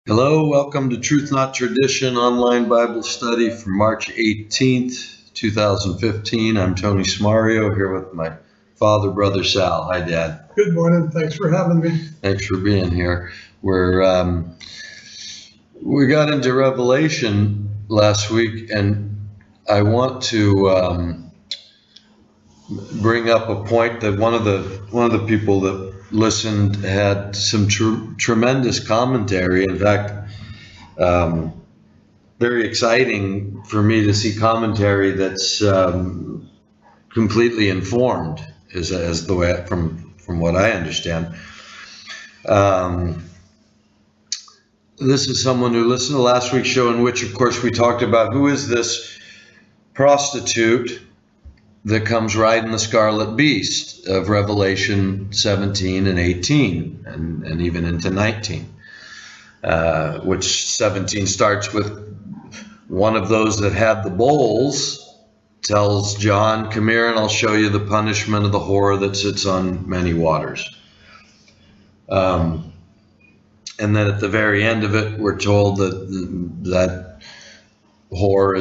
Hello, welcome to Truth Not Tradition online Bible study for March 18th, 2015. I'm Tony Smario here with my father, Brother Sal. Hi, Dad. Good morning. Thanks for having me. Thanks for being here. We got into Revelation last week, and I want to bring up a point that one of the people that listened had some tremendous commentary. In fact, very exciting for me to see commentary that's completely informed, as the way from what I understand. This is someone who listened to last week's show, in which, of course, we talked about who is this prostitute that comes riding the scarlet beast of Revelation 17 and 18 and even into 19, which 17 starts with one of those that had the bowls tells John, "Come here and I'll show you the punishment of the whore that sits on many waters." And then at the very end of it, we're told that whore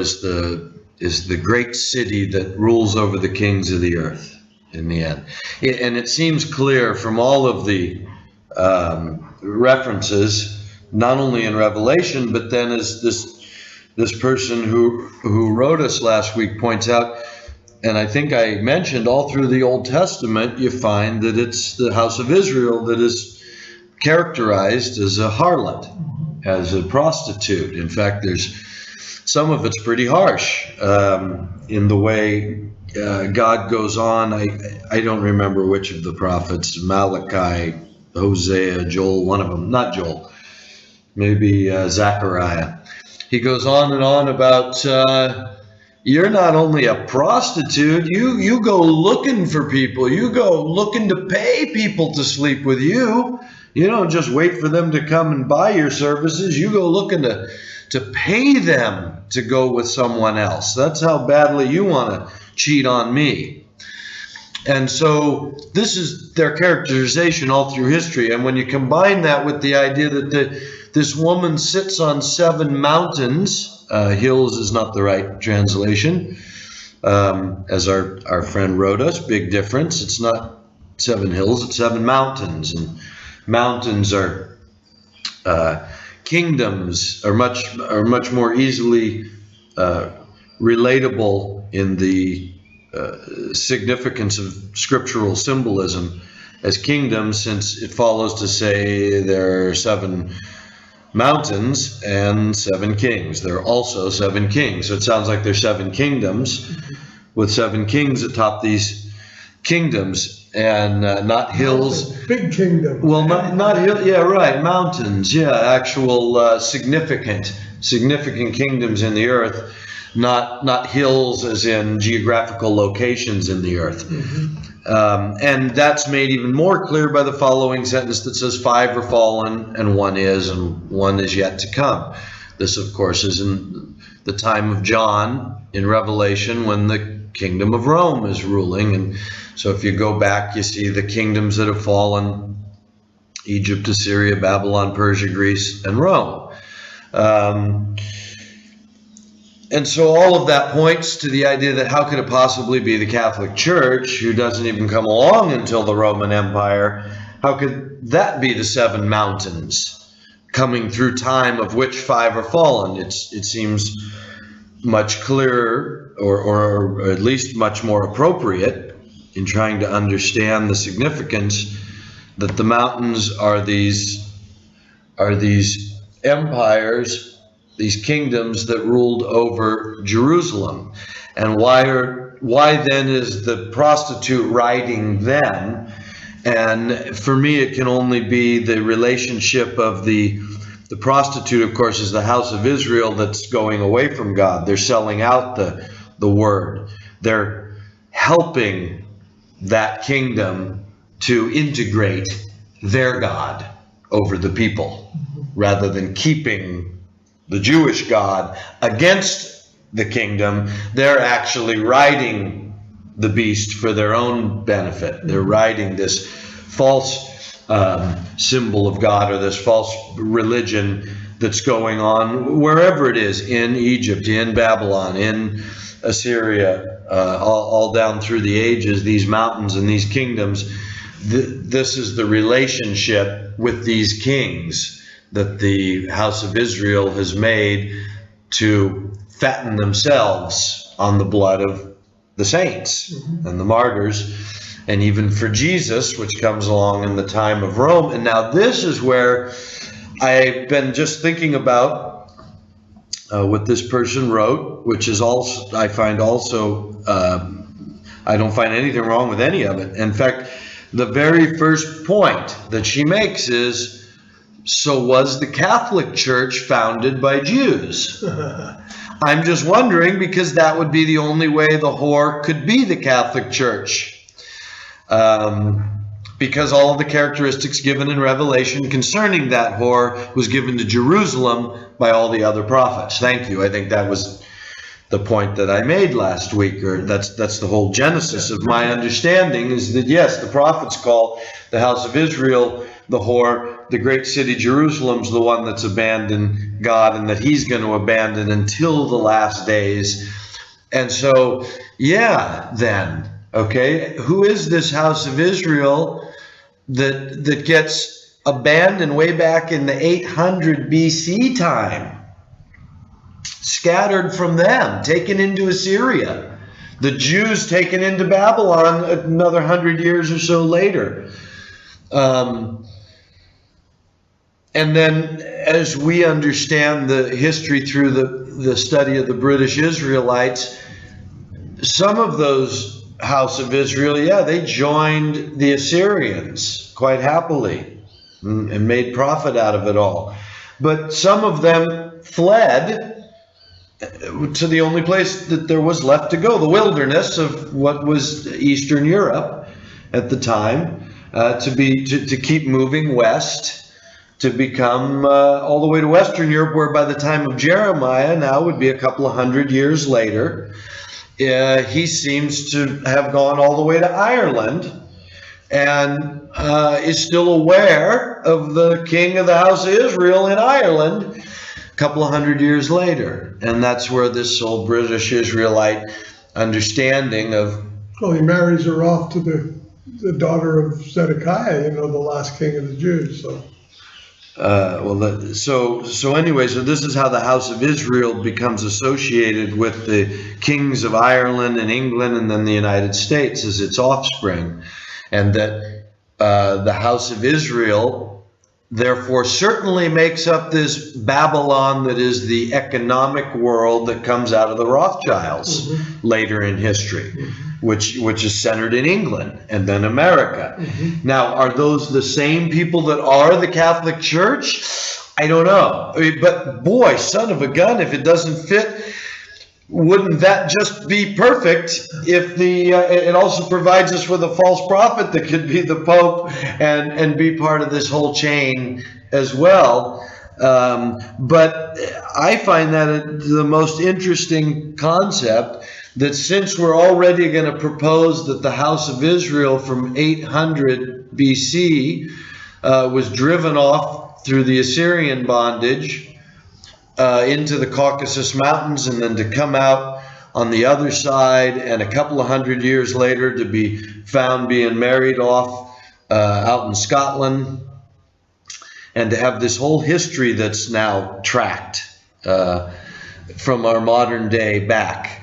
is the great city that rules over the kings of the earth in the end. And it seems clear from all of the references, not only in Revelation, but then as this person who wrote us last week points out, and I think I mentioned all through the Old Testament, you find that it's the house of Israel that is characterized as a harlot, as a prostitute. In fact, there's some of it's pretty harsh in the way God goes on. I don't remember which of the prophets, Malachi, Hosea, Joel, one of them, not Joel, maybe Zechariah. He goes on and on about you're not only a prostitute, you go looking for people. You go looking to pay people to sleep with you. You don't just wait for them to come and buy your services. You go looking to pay them to go with someone else. That's how badly you want to cheat on me. And so this is their characterization all through history. And when you combine that with the idea that this woman sits on 7 mountains, hills is not the right translation, as our friend wrote us, big difference. It's not 7 hills, it's 7 mountains. And mountains are kingdoms are much more easily relatable in the significance of scriptural symbolism as kingdoms, since it follows to say there are 7 mountains and 7 kings. There are also 7 kings. So it sounds like there's 7 kingdoms with 7 kings atop these kingdoms. And not hills. Big kingdom. Well, not hill. Yeah, right. Mountains. Yeah, actual significant kingdoms in the earth, not hills as in geographical locations in the earth. Mm-hmm. And that's made even more clear by the following sentence that says 5 are fallen and 1 is, and 1 is yet to come. This, of course, is in the time of John in Revelation, when the kingdom of Rome is ruling. And so if you go back, you see the kingdoms that have fallen: Egypt, Assyria, Babylon, Persia, Greece, and Rome. And so all of that points to the idea that how could it possibly be the Catholic Church, who doesn't even come along until the Roman Empire, how could that be the 7 mountains coming through time, of which 5 are fallen? It seems much clearer, or at least much more appropriate, in trying to understand the significance, that the mountains are these empires, these kingdoms that ruled over Jerusalem. And why then is the prostitute riding them? And for me, it can only be the relationship of the prostitute, of course, is the house of Israel that's going away from God. They're selling out the word. They're helping that kingdom to integrate their God over the people, rather than keeping the Jewish God against the kingdom. They're actually riding the beast for their own benefit. They're riding this false symbol of God, or this false religion that's going on wherever it is, in Egypt, in Babylon, in Assyria, all down through the ages, these mountains and these kingdoms. This is the relationship with these kings that the house of Israel has made to fatten themselves on the blood of the saints and the martyrs, and even for Jesus, which comes along in the time of Rome. And now this is where I've been just thinking about what this person wrote, which is also, I find also, I don't find anything wrong with any of it. In fact, the very first point that she makes is, so was the Catholic Church founded by Jews? I'm just wondering, because that would be the only way the whore could be the Catholic Church. Because all of the characteristics given in Revelation concerning that whore was given to Jerusalem by all the other prophets. Thank you. I think that was the point that I made last week, or that's the whole genesis of my understanding, is that yes, the prophets call the house of Israel the whore, the great city Jerusalem's the one that's abandoned God, and that he's going to abandon until the last days. And so, yeah, then, okay, who is this house of Israel that gets abandoned way back in the 800 BC time? Scattered from them, taken into Assyria. The Jews taken into Babylon another 100 years or so later. And then as we understand the history through the study of the British Israelites, some of those house of Israel, yeah, they joined the Assyrians quite happily and made profit out of it all. But some of them fled to the only place that there was left to go, the wilderness of what was Eastern Europe at the time, to keep moving west, to become all the way to Western Europe, where by the time of Jeremiah, now would be a couple of 100 years later, he seems to have gone all the way to Ireland, and is still aware of the king of the house of Israel in Ireland a couple of 100 years later. And that's where this whole British Israelite understanding of... Well, he marries her off to the daughter of Zedekiah, the last king of the Jews. So anyway, so this is how the house of Israel becomes associated with the kings of Ireland and England and then the United States as its offspring. And that the house of Israel therefore certainly makes up this Babylon that is the economic world that comes out of the Rothschilds later in history, which is centered in England and then America. Now, are those the same people that are the Catholic Church? I don't know. But boy, son of a gun, if it doesn't fit, wouldn't that just be perfect if it also provides us with a false prophet that could be the Pope and be part of this whole chain as well? But I find that the most interesting concept, that since we're already going to propose that the house of Israel from 800 BC was driven off through the Assyrian bondage into the Caucasus Mountains, and then to come out on the other side, and a couple of 100 years later to be found being married off out in Scotland, and to have this whole history that's now tracked from our modern day back,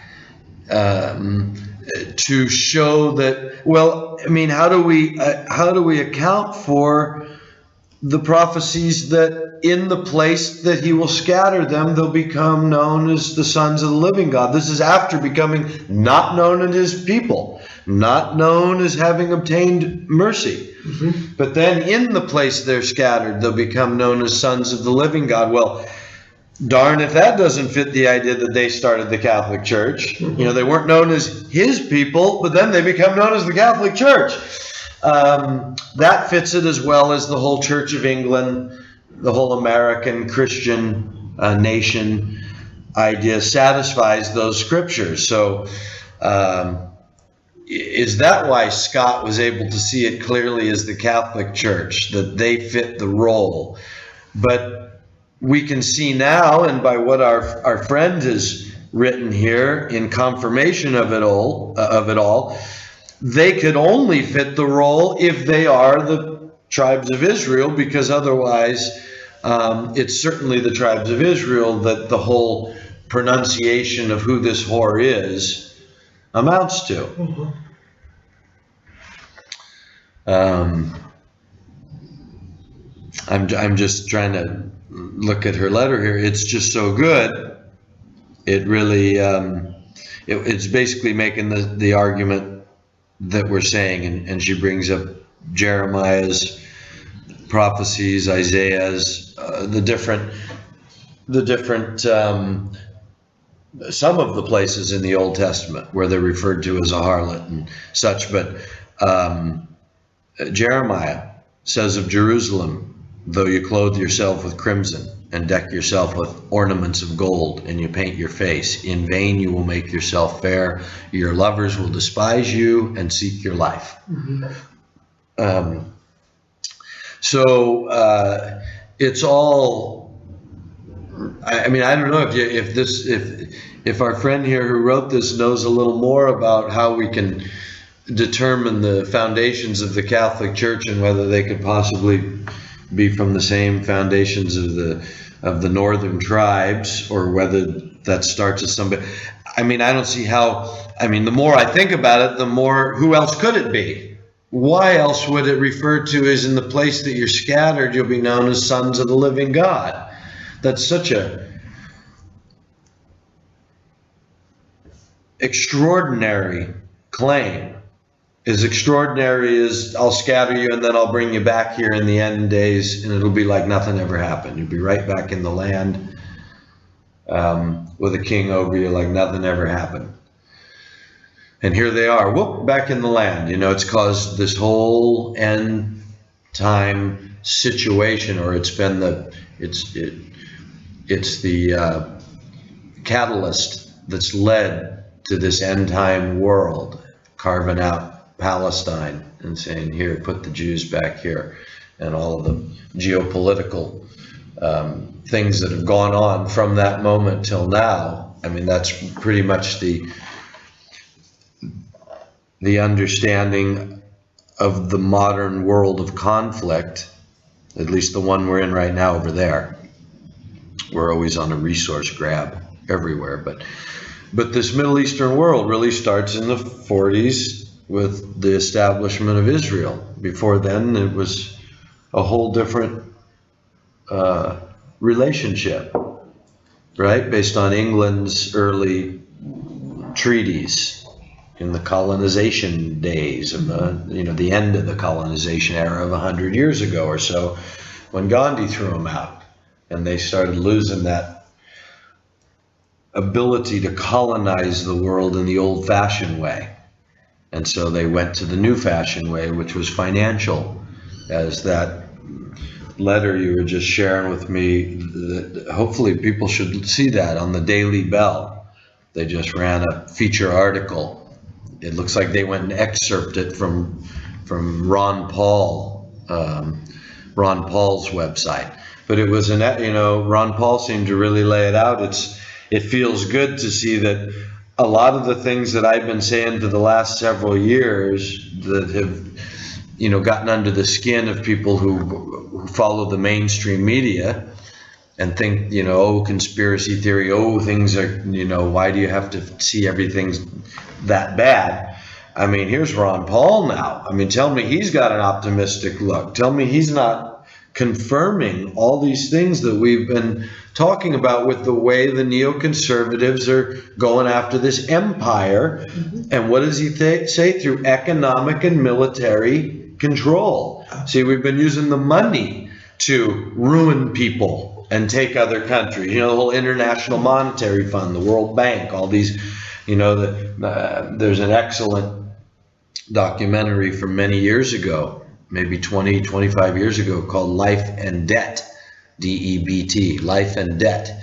to show that, well, I mean, how do we account for the prophecies that in the place that he will scatter them, they'll become known as the sons of the living God? This is after becoming not known as his people, not known as having obtained mercy. But then in the place they're scattered, they'll become known as sons of the living God. Well, darn if that doesn't fit the idea that they started the Catholic Church. They weren't known as his people, but then they become known as the Catholic Church. That fits it, as well as the whole Church of England, the whole American Christian nation idea satisfies those scriptures. So is that why Scott was able to see it clearly as the Catholic Church, that they fit the role? But we can see now, and by what our friend has written here in confirmation of it all, they could only fit the role if they are the tribes of Israel, because otherwise it's certainly the tribes of Israel that the whole pronunciation of who this whore is amounts to. I'm just trying to look at her letter here. It's just so good. It really, it's basically making the argument that we're saying, and she brings up Jeremiah's prophecies, Isaiah's, the different some of the places in the Old Testament where they're referred to as a harlot and such. But Jeremiah says of Jerusalem, though you clothe yourself with crimson and deck yourself with ornaments of gold, and you paint your face, in vain you will make yourself fair. Your lovers will despise you and seek your life. So it's all. I mean, I don't know if our friend here who wrote this knows a little more about how we can determine the foundations of the Catholic Church and whether they could possibly be from the same foundations of the northern tribes, or whether that starts as somebody. I mean, I don't see how. I mean, the more I think about it, the more, who else could it be? Why else would it refer to as, in the place that you're scattered, you'll be known as sons of the living God? That's such a extraordinary claim. As extraordinary as I'll scatter you and then I'll bring you back here in the end days, and it'll be like nothing ever happened. You'll be right back in the land with a king over you like nothing ever happened. And here they are, whoop, back in the land. You know, it's caused this whole end time situation, or it's been it's the catalyst that's led to this end time world, carving out Palestine and saying, here, put the Jews back here, and all of the geopolitical things that have gone on from that moment till now. I mean, that's pretty much the understanding of the modern world of conflict, at least the one we're in right now over there. We're always on a resource grab everywhere, but this Middle Eastern world really starts in the 40s with the establishment of Israel. Before then, it was a whole different relationship, right? Based on England's early treaties in the colonization days of the end of the colonization era of 100 years ago or so, when Gandhi threw them out, and they started losing that ability to colonize the world in the old-fashioned way. And so they went to the new-fashioned way, which was financial, as that letter you were just sharing with me. Hopefully people should see that on the Daily Bell. They just ran a feature article. It looks like they went and excerpted it from Ron Paul's website. But it was Ron Paul seemed to really lay it out. It feels good to see that a lot of the things that I've been saying for the last several years that have, gotten under the skin of people who follow the mainstream media and think, conspiracy theory, things are, why do you have to see everything that bad? I mean, here's Ron Paul now. I mean, tell me he's got an optimistic look. Tell me he's not confirming all these things that we've been talking about with the way the neoconservatives are going after this empire. And what does he say? Through economic and military control. See, we've been using the money to ruin people and take other countries. The whole International Monetary Fund, the World Bank, all these, there's an excellent documentary from many years ago, maybe 20, 25 years ago, called Life and Debt, D-E-B-T, Life and Debt,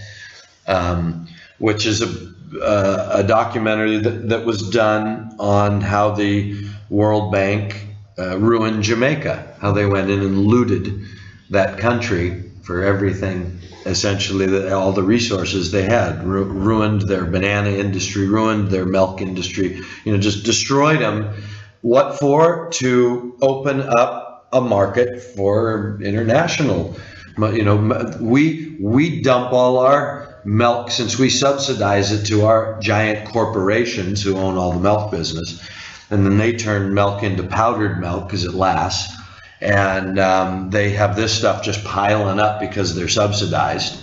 which is a documentary that was done on how the World Bank ruined Jamaica, how they went in and looted that country for everything, essentially, all the resources they had, ruined their banana industry, ruined their milk industry, just destroyed them. What for? To open up a market for international. We dump all our milk, since we subsidize it, to our giant corporations who own all the milk business, and then they turn milk into powdered milk because it lasts. And they have this stuff just piling up because they're subsidized.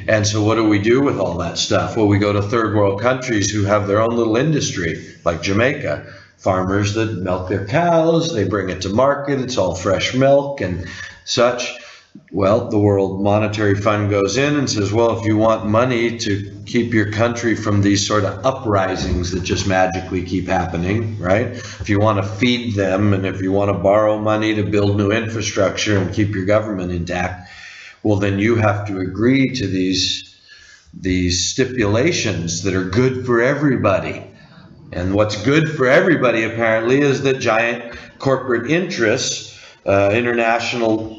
And so what do we do with all that stuff? Well, we go to third world countries who have their own little industry, like Jamaica. Farmers that milk their cows, they bring it to market, it's all fresh milk and such. Well, the World Monetary Fund goes in and says, well, if you want money to keep your country from these sort of uprisings that just magically keep happening, right? If you want to feed them, and if you want to borrow money to build new infrastructure and keep your government intact, well, then you have to agree to these stipulations that are good for everybody. And what's good for everybody, apparently, is that giant corporate interests, international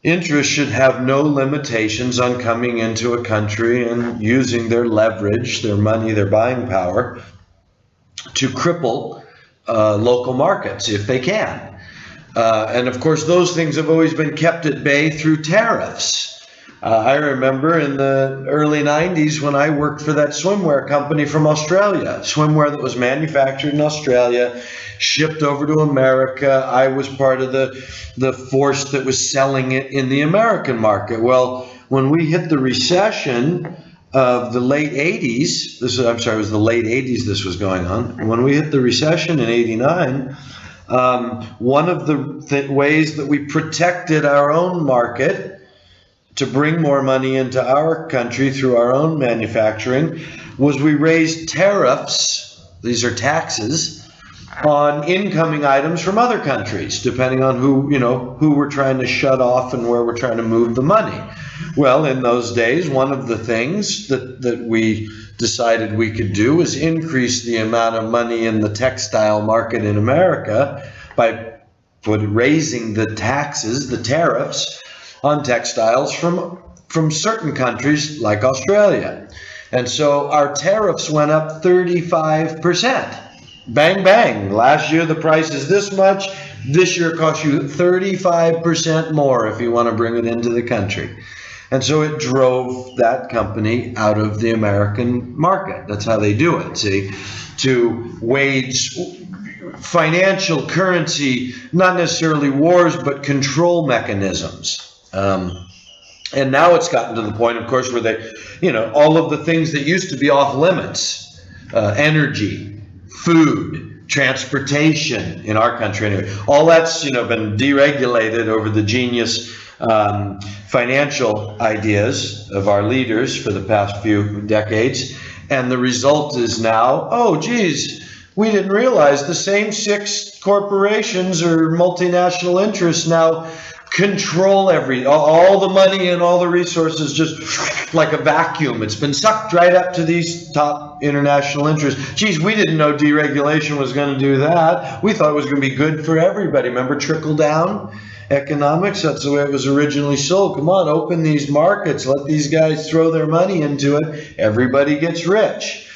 interests, should have no limitations on coming into a country and using their leverage, their money, their buying power to cripple local markets if they can. And of course, those things have always been kept at bay through tariffs. I remember in the early 90s when I worked for that swimwear company from Australia, swimwear that was manufactured in Australia, shipped over to America. I was part of the force that was selling it in the American market. Well, when we hit the recession of the late 80s, it was the late 80s this was going on. When we hit the recession in 89, one of the ways that we protected our own market to bring more money into our country through our own manufacturing was we raised tariffs, these are taxes, on incoming items from other countries, depending on who we're trying to shut off and where we're trying to move the money. Well, in those days, one of the things that we decided we could do was increase the amount of money in the textile market in America by raising the taxes, the tariffs, on textiles from certain countries like Australia. And so our tariffs went up 35%. Bang, bang. Last year the price is this much. This year it costs you 35% more if you want to bring it into the country. And so it drove that company out of the American market. That's how they do it, see, to wage financial currency, not necessarily wars, but control mechanisms. And now it's gotten to the point, of course, where they, all of the things that used to be off limits, energy, food, transportation in our country anyway, all that's, been deregulated over the genius financial ideas of our leaders for the past few decades. And the result is now, oh, geez, we didn't realize the same 6 corporations or multinational interests now control all the money and all the resources, just like a vacuum. It's been sucked right up to these top international interests. Geez, we didn't know deregulation was going to do that. We thought it was going to be good for everybody. Remember trickle down economics? That's the way it was originally sold. Come on, open these markets. Let these guys throw their money into it. Everybody gets rich.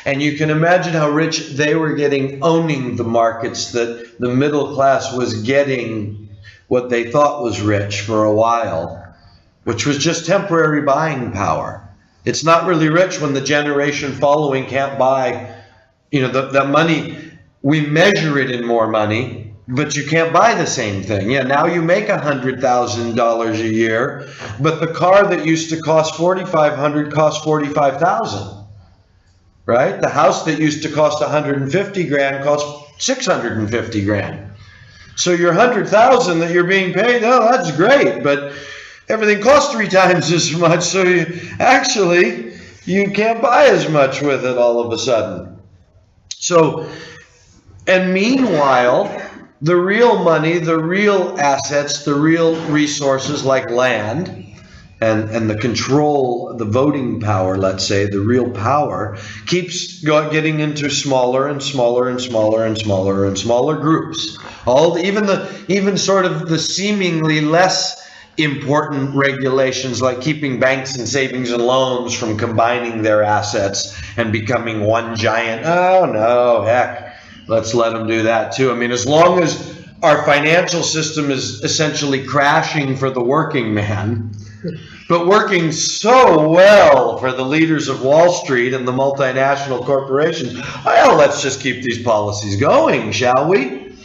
And you can imagine how rich they were getting owning the markets that the middle class was getting what they thought was rich for a while, which was just temporary buying power. It's not really rich when the generation following can't buy, that money. We measure it in more money, but you can't buy the same thing. Yeah, now you make $100,000 a year, but the car that used to cost $4,500 costs $45,000, right? The house that used to cost $150,000 costs $650,000. So your $100,000 that you're being paid, oh, that's great, but everything costs 3 times as much, so you can't buy as much with it all of a sudden. So, and meanwhile, the real money, the real assets, the real resources like land and the control, the voting power, let's say, the real power, keeps getting into smaller and smaller and smaller and smaller and smaller groups. Even sort of the seemingly less important regulations like keeping banks and savings and loans from combining their assets and becoming one giant. Oh no, heck, let's let them do that too. I mean, as long as our financial system is essentially crashing for the working man, but working so well for the leaders of Wall Street and the multinational corporations, well, let's just keep these policies going, shall we?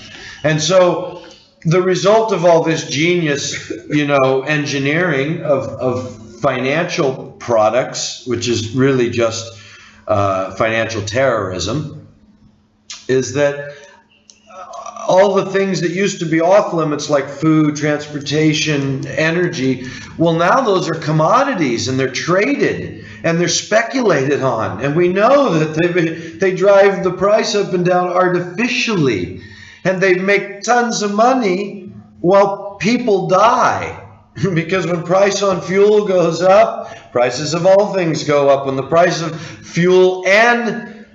And so the result of all this genius, engineering of financial products, which is really just financial terrorism, is that all the things that used to be off limits, like food, transportation, energy, well, now those are commodities and they're traded and they're speculated on. And we know that they drive the price up and down artificially. And they make tons of money while people die. Because when price on fuel goes up, prices of all things go up. When the price of fuel and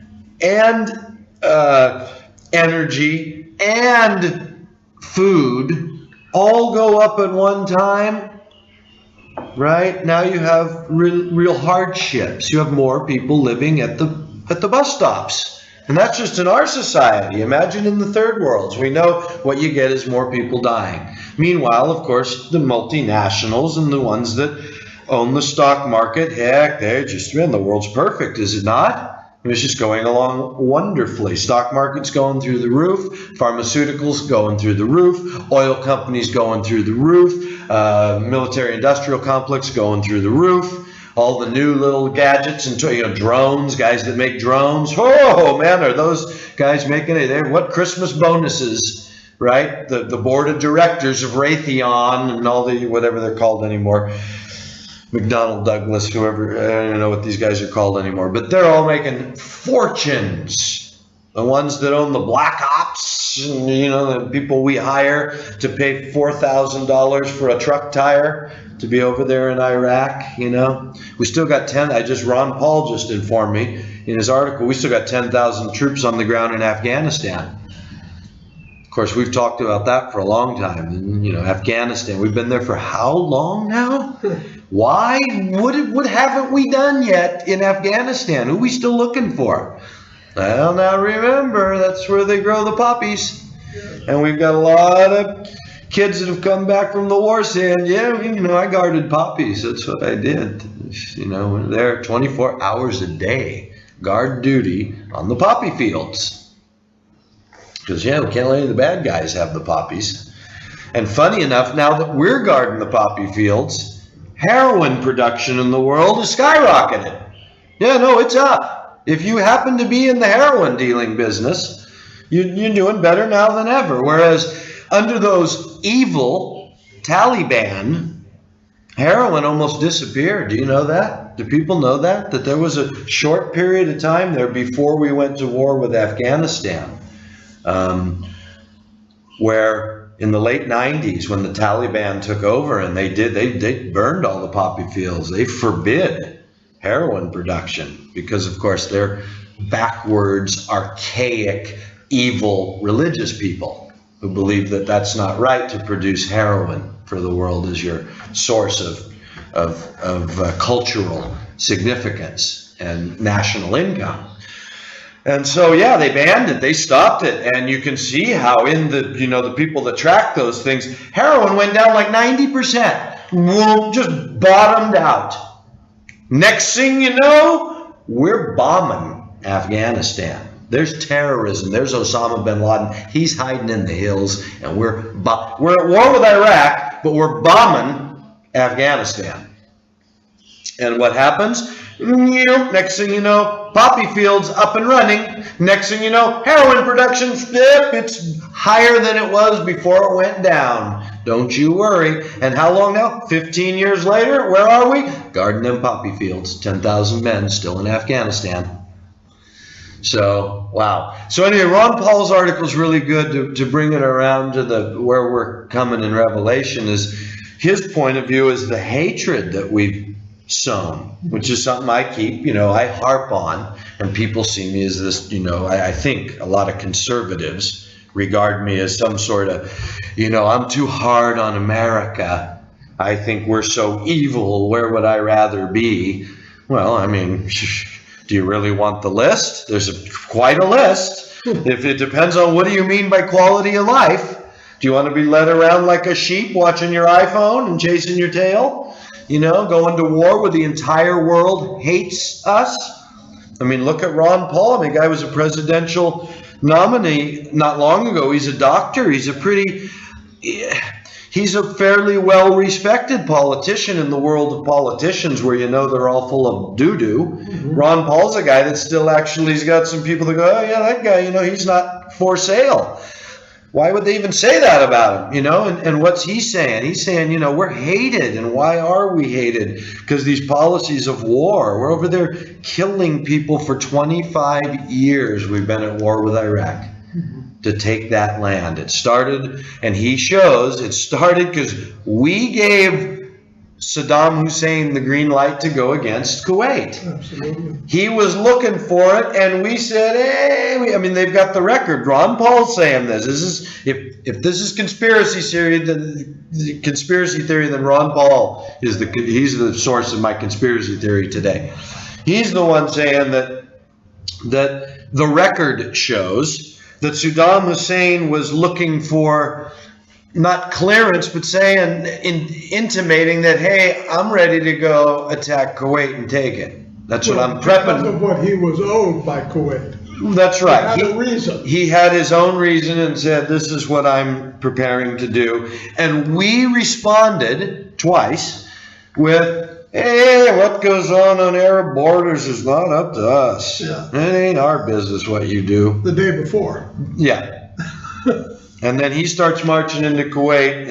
energy and food all go up at one time, right? Now you have real hardships. You have more people living at the bus stops. And that's just in our society. Imagine in the third worlds. We know what you get is more people dying. Meanwhile, of course, the multinationals and the ones that own the stock market, heck, they're just, man, the world's perfect, is it not? It's just going along wonderfully. Stock market's going through the roof. Pharmaceuticals going through the roof. Oil companies going through the roof. Military-industrial complex going through the roof. All the new little gadgets and drones, guys that make drones. Oh man, are those guys making it? What Christmas bonuses, right? The board of directors of Raytheon and all the whatever they're called anymore. McDonnell Douglas, whoever, I don't know what these guys are called anymore, but they're all making fortunes. The ones that own the Black Ops, and, the people we hire to pay $4,000 for a truck tire to be over there in Iraq, We still got Ron Paul just informed me in his article, we still got 10,000 troops on the ground in Afghanistan. Of course, we've talked about that for a long time. And, Afghanistan, we've been there for how long now? Why? What haven't we done yet in Afghanistan? Who are we still looking for? Well, now remember, that's where they grow the poppies. And we've got a lot of kids that have come back from the war saying, yeah, I guarded poppies. That's what I did. We're there 24 hours a day, guard duty on the poppy fields. Because, we can't let any of the bad guys have the poppies. And funny enough, now that we're guarding the poppy fields, heroin production in the world is skyrocketing. Yeah, no, it's up. If you happen to be in the heroin dealing business, you're doing better now than ever. Whereas under those evil Taliban, heroin almost disappeared. Do you know that? Do people know that? That there was a short period of time there before we went to war with Afghanistan, where in the late 90s when the Taliban took over and they burned all the poppy fields. They forbid heroin production because, of course, they're backwards, archaic, evil religious people who believe that that's not right to produce heroin for the world as your source of cultural significance and national income. And so, they banned it. They stopped it. And you can see how in the people that track those things, heroin went down like 90%. Just bottomed out. Next thing you know, we're bombing Afghanistan. There's terrorism. There's Osama bin Laden. He's hiding in the hills. And we're at war with Iraq, but we're bombing Afghanistan. And what happens? Next thing you know, poppy fields up and running. Next thing you know, heroin production, it's higher than it was before it went down. Don't you worry. And how long now? 15 years later, where are we? Guarding them poppy fields. 10,000 men still in Afghanistan. So, wow. So anyway, Ron Paul's article is really good to bring it around to where we're coming in Revelation. Is his point of view is the hatred that we've sown, which is something I keep, I harp on, and people see me as this, I think a lot of conservatives regard me as some sort of, I'm too hard on America. I think we're so evil. Where would I rather be? Well, I mean, do you really want the list? There's quite a list. If it depends on what do you mean by quality of life. Do you want to be led around like a sheep watching your iPhone and chasing your tail? You know, going to war where the entire world hates us? I mean, look at Ron Paul. I mean, the guy was a presidential nominee not long ago. He's a doctor. He's a fairly well-respected politician in the world of politicians where you know they're all full of doo-doo. Mm-hmm. Ron Paul's a guy that still actually has got some people that go, oh yeah, that guy, you know, he's not for sale. Why would they even say that about him? You know, and what's he saying? He's saying, you know, we're hated. And why are we hated? Because these policies of war. We're over there killing people for 25 years. We've been at war with Iraq to take that land. It started, and he shows it started because we gave Saddam Hussein the green light to go against Kuwait. Absolutely. He was looking for it, and we said, hey, I mean, they've got the record. Ron Paul's saying this. If this is conspiracy theory, then Ron Paul is he's the source of my conspiracy theory today. He's the one saying that the record shows that Saddam Hussein was looking for not clearance, but saying, intimating that, hey, I'm ready to go attack Kuwait and take it. That's what I'm prepping. Because of what he was owed by Kuwait. That's right. He had a reason. He had his own reason and said, this is what I'm preparing to do. And we responded twice with, hey, what goes on Arab borders is not up to us. Yeah. It ain't our business what you do. The day before. Yeah. And then he starts marching into Kuwait,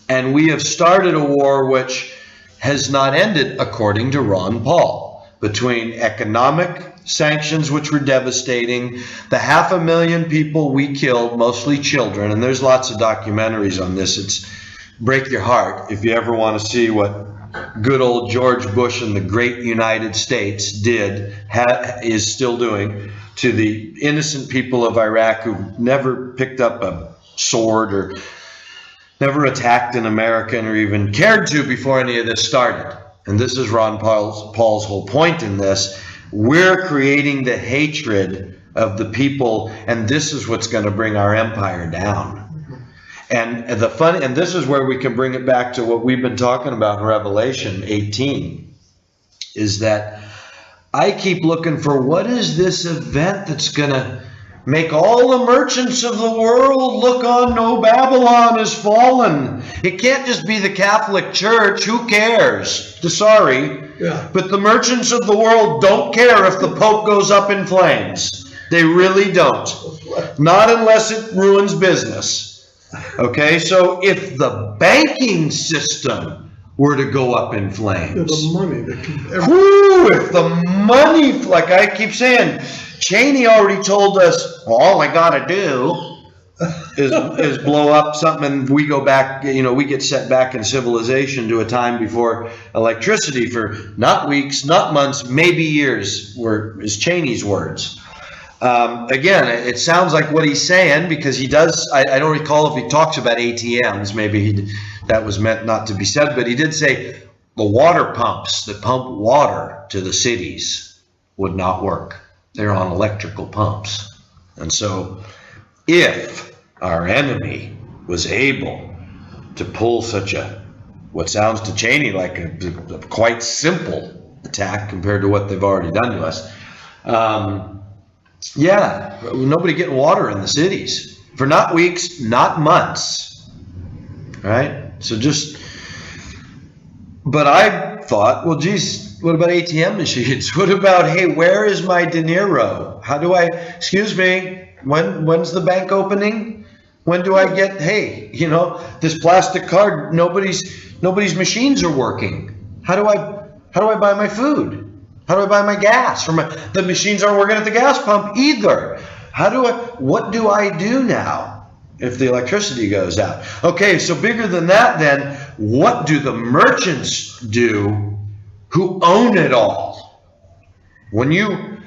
and we have started a war which has not ended, according to Ron Paul, between economic sanctions, which were devastating, the 500,000 people we killed, mostly children, and there's lots of documentaries on this. It's break your heart if you ever want to see what good old George Bush and the great United States is still doing to the innocent people of Iraq who've never picked up a sword or never attacked an American or even cared to before any of this started. And this is Ron Paul's whole point in this. We're creating the hatred of the people, and this is what's going to bring our empire down. And this is where we can bring it back to what we've been talking about in Revelation 18, is that I keep looking for what is this event that's going to make all the merchants of the world look on, no, Babylon has fallen. It can't just be the Catholic Church. Who cares? Sorry. Yeah. But the merchants of the world don't care if the Pope goes up in flames. They really don't. Not unless it ruins business. Okay, so if the banking system were to go up in flames. The money that if the money, like I keep saying, Cheney already told us, well, all I gotta do is blow up something, and we go back, you know, we get set back in civilization to a time before electricity for not weeks, not months, maybe years, is Cheney's words. Again, it sounds like what he's saying, because he does, I don't recall if he talks about ATMs, maybe that was meant not to be said, but he did say the water pumps that pump water to the cities would not work. They're on electrical pumps. And so if our enemy was able to pull such what sounds to Cheney like a quite simple attack compared to what they've already done to us, yeah, nobody getting water in the cities for not weeks, not months, right? So but I thought, well, geez, what about ATM machines? What about, hey, where is my De Niro? How do excuse me, when's the bank opening? When do I get, hey, you know, this plastic card, nobody's machines are working. How do I buy my food? How do I buy my gas? The machines aren't working at the gas pump either. What do I do now if the electricity goes out? Okay, so bigger than that then, what do the merchants do who own it all? When you're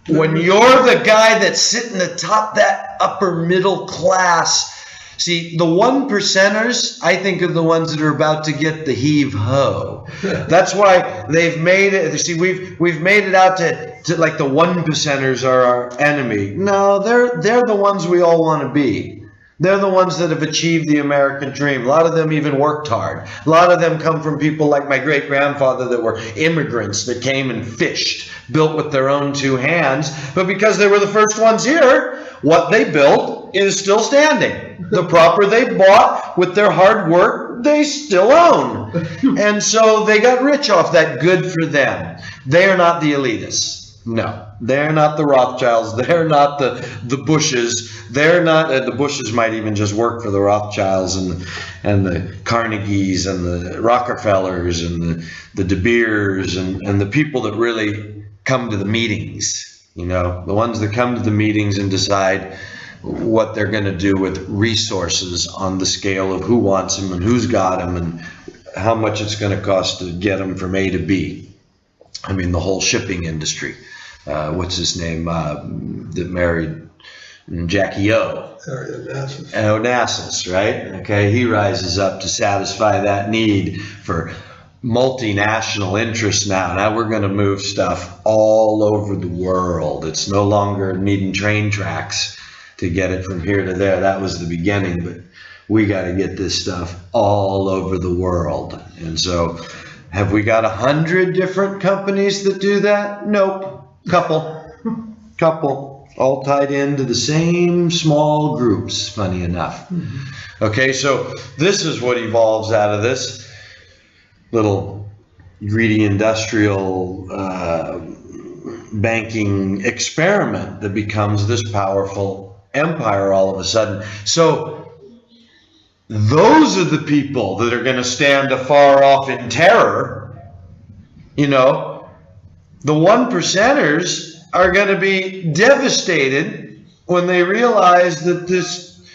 the guy that's sitting atop that upper middle class See, the 1%ers, I think, are the ones that are about to get the heave-ho. That's why they've made it. See, we've made it out to like the 1%ers are our enemy. No, they're the ones we all want to be. They're the ones that have achieved the American dream. A lot of them even worked hard. A lot of them come from people like my great-grandfather that were immigrants that came and fished, built with their own two hands. But because they were the first ones here, what they built is still standing. The property they bought with their hard work, they still own. And so they got rich off that. Good for them. They are not the elitists. No, they're not the Rothschilds. They're not the Bushes. They're not. The Bushes might even just work for the Rothschilds and the Carnegies and the Rockefellers and the De Beers and the people that really come to the meetings. You know, the ones that come to the meetings and decide what they're going to do with resources on the scale of who wants them and who's got them and how much it's going to cost to get them from A to B. I mean, the whole shipping industry. What's his name? That married Jackie O. Onassis, right? Okay, he rises up to satisfy that need for multinational interests now. Now we're going to move stuff all over the world. It's no longer needing train tracks to get it from here to there. That was the beginning, but we got to get this stuff all over the world. And so, have we got 100 different companies that do that? Nope. Couple, all tied into the same small groups, funny enough. Okay, so this is what evolves out of this little greedy industrial banking experiment that becomes this powerful empire all of a sudden. So those are the people that are going to stand afar off in terror. You know, the 1%ers are going to be devastated when they realize that this,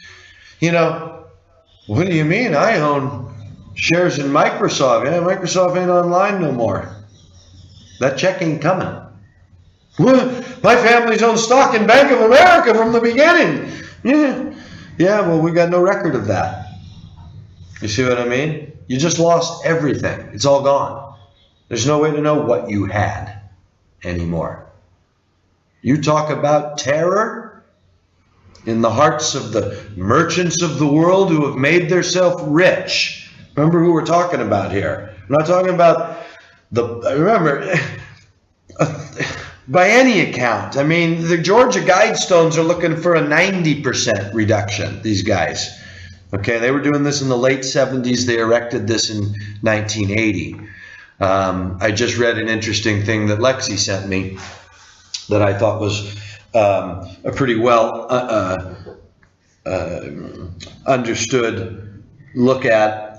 you know, what do you mean? I own shares in Microsoft. Yeah, Microsoft ain't online no more. That check ain't coming. Well, my family's owned stock in Bank of America from the beginning. Yeah, well, we got no record of that. You see what I mean? You just lost everything. It's all gone. There's no way to know what you had anymore. You talk about terror in the hearts of the merchants of the world who have made themselves rich. Remember who we're talking about here. I'm not talking about remember, by any account, I mean, the Georgia Guidestones are looking for a 90% reduction, these guys. Okay, they were doing this in the late 70s. They erected this in 1980. I just read an interesting thing that Lexi sent me that I thought was a pretty well understood look at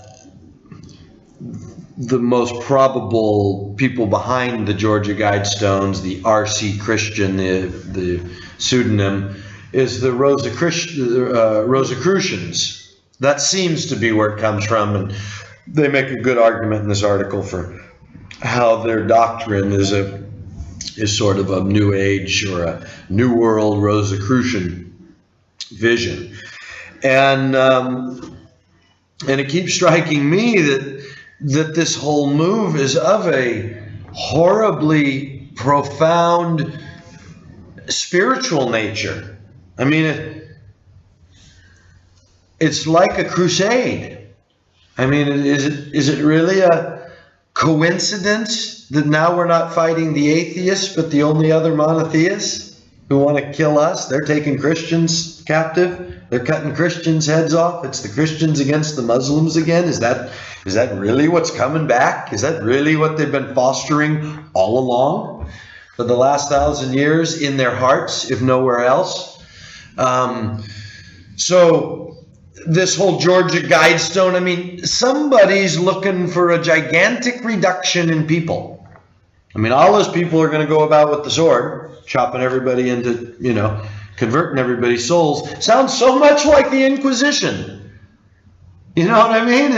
the most probable people behind the Georgia Guidestones. The R.C. Christian, the pseudonym, is the Rosicrucians. That seems to be where it comes from, and they make a good argument in this article for how their doctrine is sort of a New Age or a New World Rosicrucian vision, and it keeps striking me that this whole move is of a horribly profound spiritual nature. I mean, it's like a crusade. I mean, is it really a coincidence that now we're not fighting the atheists, but the only other monotheists who want to kill us? They're taking Christians captive. They're cutting Christians' heads off. It's the Christians against the Muslims again. Is that really what's coming back? Is that really what they've been fostering all along for the last 1,000 years in their hearts, if nowhere else? So this whole Georgia Guidestone, I mean, somebody's looking for a gigantic reduction in people. I mean, all those people are going to go about with the sword, chopping everybody into, converting everybody's souls. Sounds so much like the Inquisition. You know what I mean?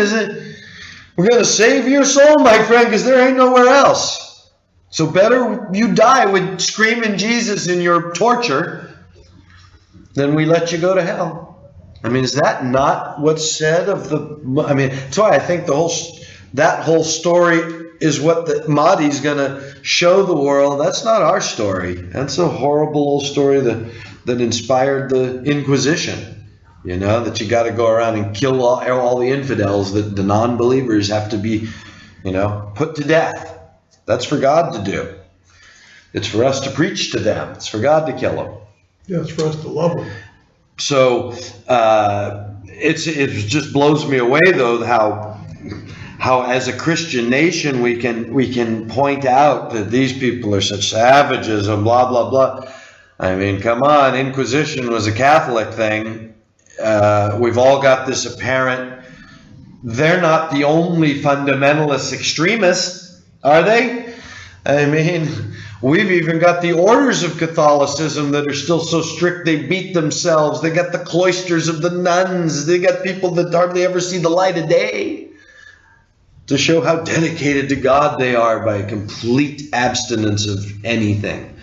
We're going to save your soul, my friend, because there ain't nowhere else. So better you die with screaming Jesus in your torture than we let you go to hell. I mean, is that not what's said of the? I mean, that's why I think that whole story is what the Mahdi's going to show the world. That's not our story. That's a horrible old story that inspired the Inquisition. You know, that you got to go around and kill all the infidels, that the non-believers have to be, you know, put to death. That's for God to do. It's for us to preach to them. It's for God to kill them. Yeah, it's for us to love them. So it just blows me away, though, how as a Christian nation we can point out that these people are such savages and blah blah blah. I mean, come on, Inquisition was a Catholic thing. We've all got this apparent. They're not the only fundamentalist extremists, are they? I mean, we've even got the orders of Catholicism that are still so strict they beat themselves. They got the cloisters of the nuns. They got people that hardly ever see the light of day, to show how dedicated to God they are by complete abstinence of anything.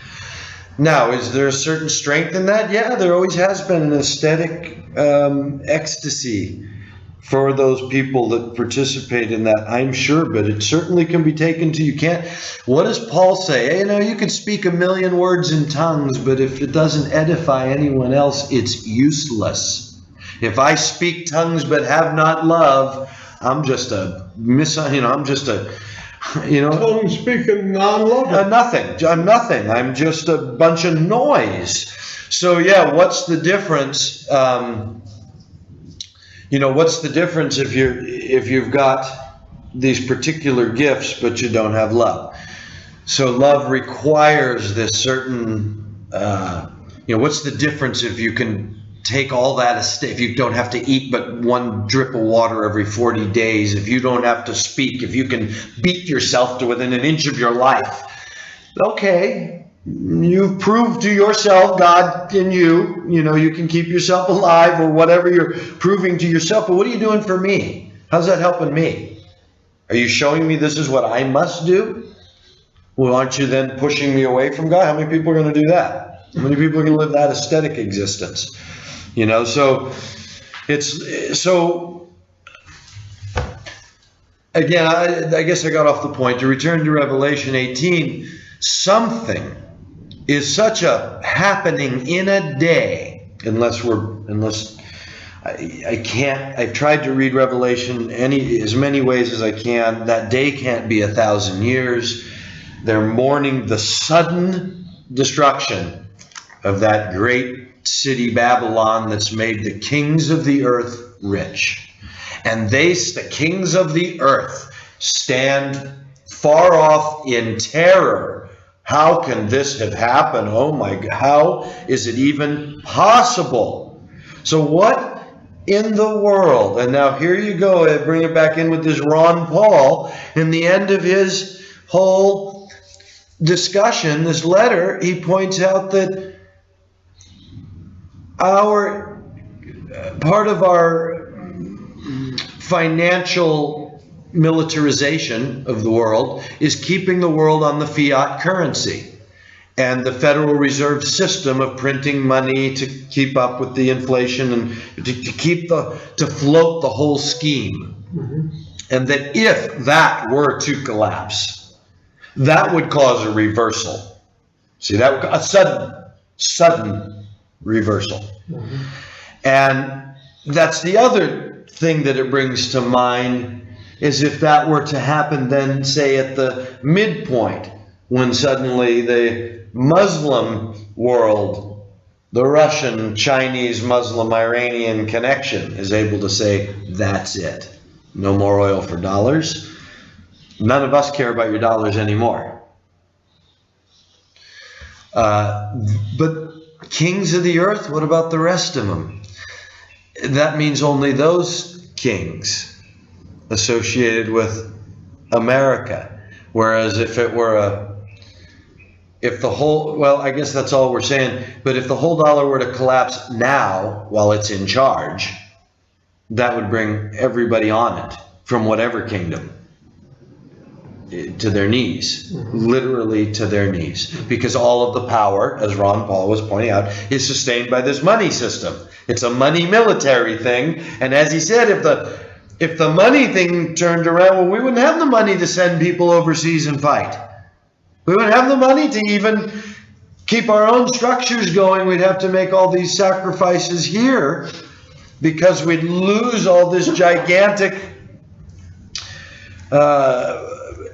Now, is there a certain strength in that? Yeah, there always has been an aesthetic ecstasy for those people that participate in that, I'm sure, but it certainly can be taken to, you can't, what does Paul say? You know, you could speak 1,000,000 words in tongues, but if it doesn't edify anyone else, it's useless. If I speak tongues but have not love, I'm just I'm just a, tongue speaking non-lover. Nothing. I'm nothing. I'm just a bunch of noise. So yeah, what's the difference? What's the difference if you've got these particular gifts but you don't have love? So love requires this certain. What's the difference if you can take all that, if you don't have to eat but one drip of water every 40 days, if you don't have to speak, if you can beat yourself to within an inch of your life? Okay, you've proved to yourself, God in you, you can keep yourself alive or whatever you're proving to yourself, but what are you doing for me? How's that helping me? Are you showing me this is what I must do? Well, aren't you then pushing me away from God? How many people are going to do that? How many people are going to live that aesthetic existence? So again, I guess I got off the point. To return to Revelation 18, something is such a happening in a day, I've tried to read Revelation as many ways as I can. That day can't be 1,000 years. They're mourning the sudden destruction of that great city Babylon that's made the kings of the earth rich. And the kings of the earth stand far off in terror. How can this have happened? Oh my God, how is it even possible? So what in the world? And now here you go, I bring it back in with this Ron Paul. In the end of his whole discussion, this letter, he points out that part of our financial militarization of the world is keeping the world on the fiat currency and the Federal Reserve system of printing money to keep up with the inflation and to float the whole scheme. Mm-hmm. And that if that were to collapse, that would cause a reversal. See, that a sudden reversal. Mm-hmm. And that's the other thing that it brings to mind, is if that were to happen then, say, at the midpoint, when suddenly the Muslim world, the Russian, Chinese, Muslim, Iranian connection is able to say, that's it. No more oil for dollars. None of us care about your dollars anymore. But kings of the earth, what about the rest of them? That means only those kings associated with America. Whereas if the whole, well, I guess that's all we're saying, but if the whole dollar were to collapse now while it's in charge, that would bring everybody on it from whatever kingdom. to their knees, literally to their knees, because all of the power, as Ron Paul was pointing out, is sustained by this money system. It's a money military thing, and as he said, if the money thing turned around, well, we wouldn't have the money to send people overseas and fight. We wouldn't have the money to even keep our own structures going. We'd have to make all these sacrifices here because we'd lose all this gigantic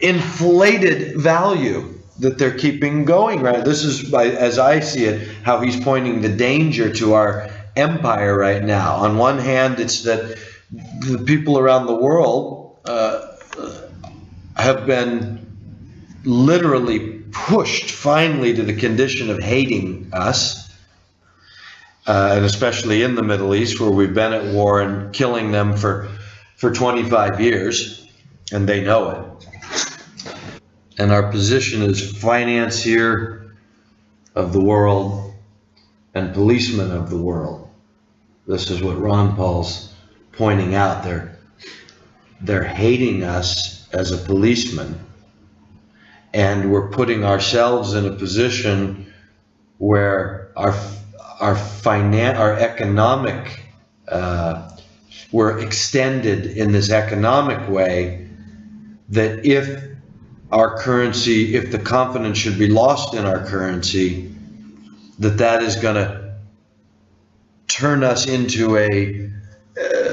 inflated value that they're keeping going, right? This is, as I see it, how he's pointing the danger to our empire right now. On one hand, it's that the people around the world have been literally pushed finally to the condition of hating us, and especially in the Middle East, where we've been at war and killing them for 25 years, and they know it. And our position as financier of the world and policeman of the world. This is what Ron Paul's pointing out. They're hating us as a policeman, and we're putting ourselves in a position where our economic, we're extended in this economic way, that if our currency, if the confidence should be lost in our currency, that is going to turn us into a,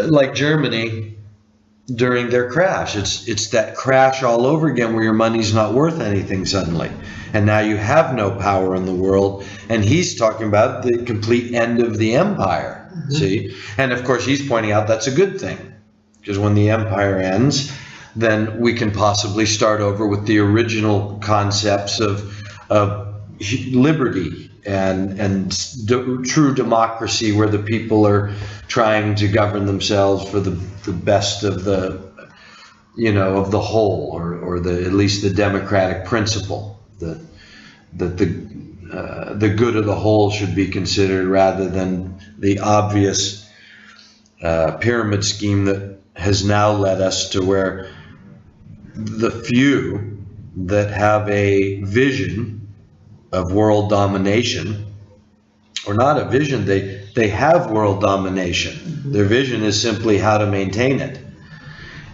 like Germany during their crash. It's that crash all over again where your money's not worth anything suddenly. And now you have no power in the world. And he's talking about the complete end of the empire. Mm-hmm. See? And of course he's pointing out that's a good thing. Because when the empire ends, then we can possibly start over with the original concepts of liberty and true democracy, where the people are trying to govern themselves for the best of the, of the whole, or at least the democratic principle, that the good of the whole should be considered rather than the obvious pyramid scheme that has now led us to where the few that have a vision of world domination, or not a vision, they have world domination. Mm-hmm. Their vision is simply how to maintain it.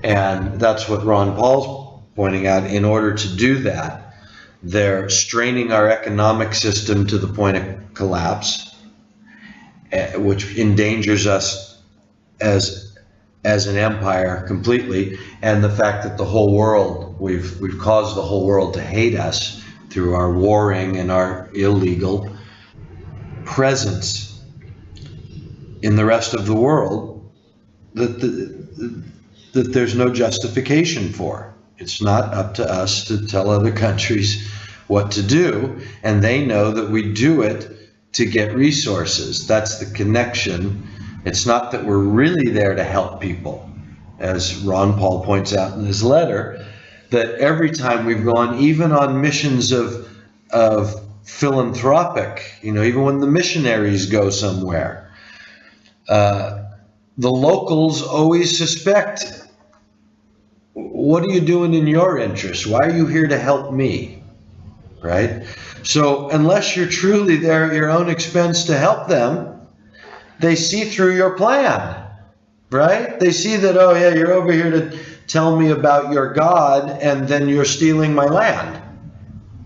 And that's what Ron Paul's pointing out. In order to do that, they're straining our economic system to the point of collapse, which endangers us as an empire completely, and the fact that the whole world, we've caused the whole world to hate us through our warring and our illegal presence in the rest of the world that there's no justification for. It's not up to us to tell other countries what to do, and they know that we do it to get resources. That's the connection. It's not that we're really there to help people, as Ron Paul points out in his letter, that every time we've gone, even on missions of philanthropic, even when the missionaries go somewhere, the locals always suspect, what are you doing in your interest? Why are you here to help me? Right? So unless you're truly there at your own expense to help them, they see through your plan, right? They see that, oh yeah, you're over here to tell me about your God, and then you're stealing my land.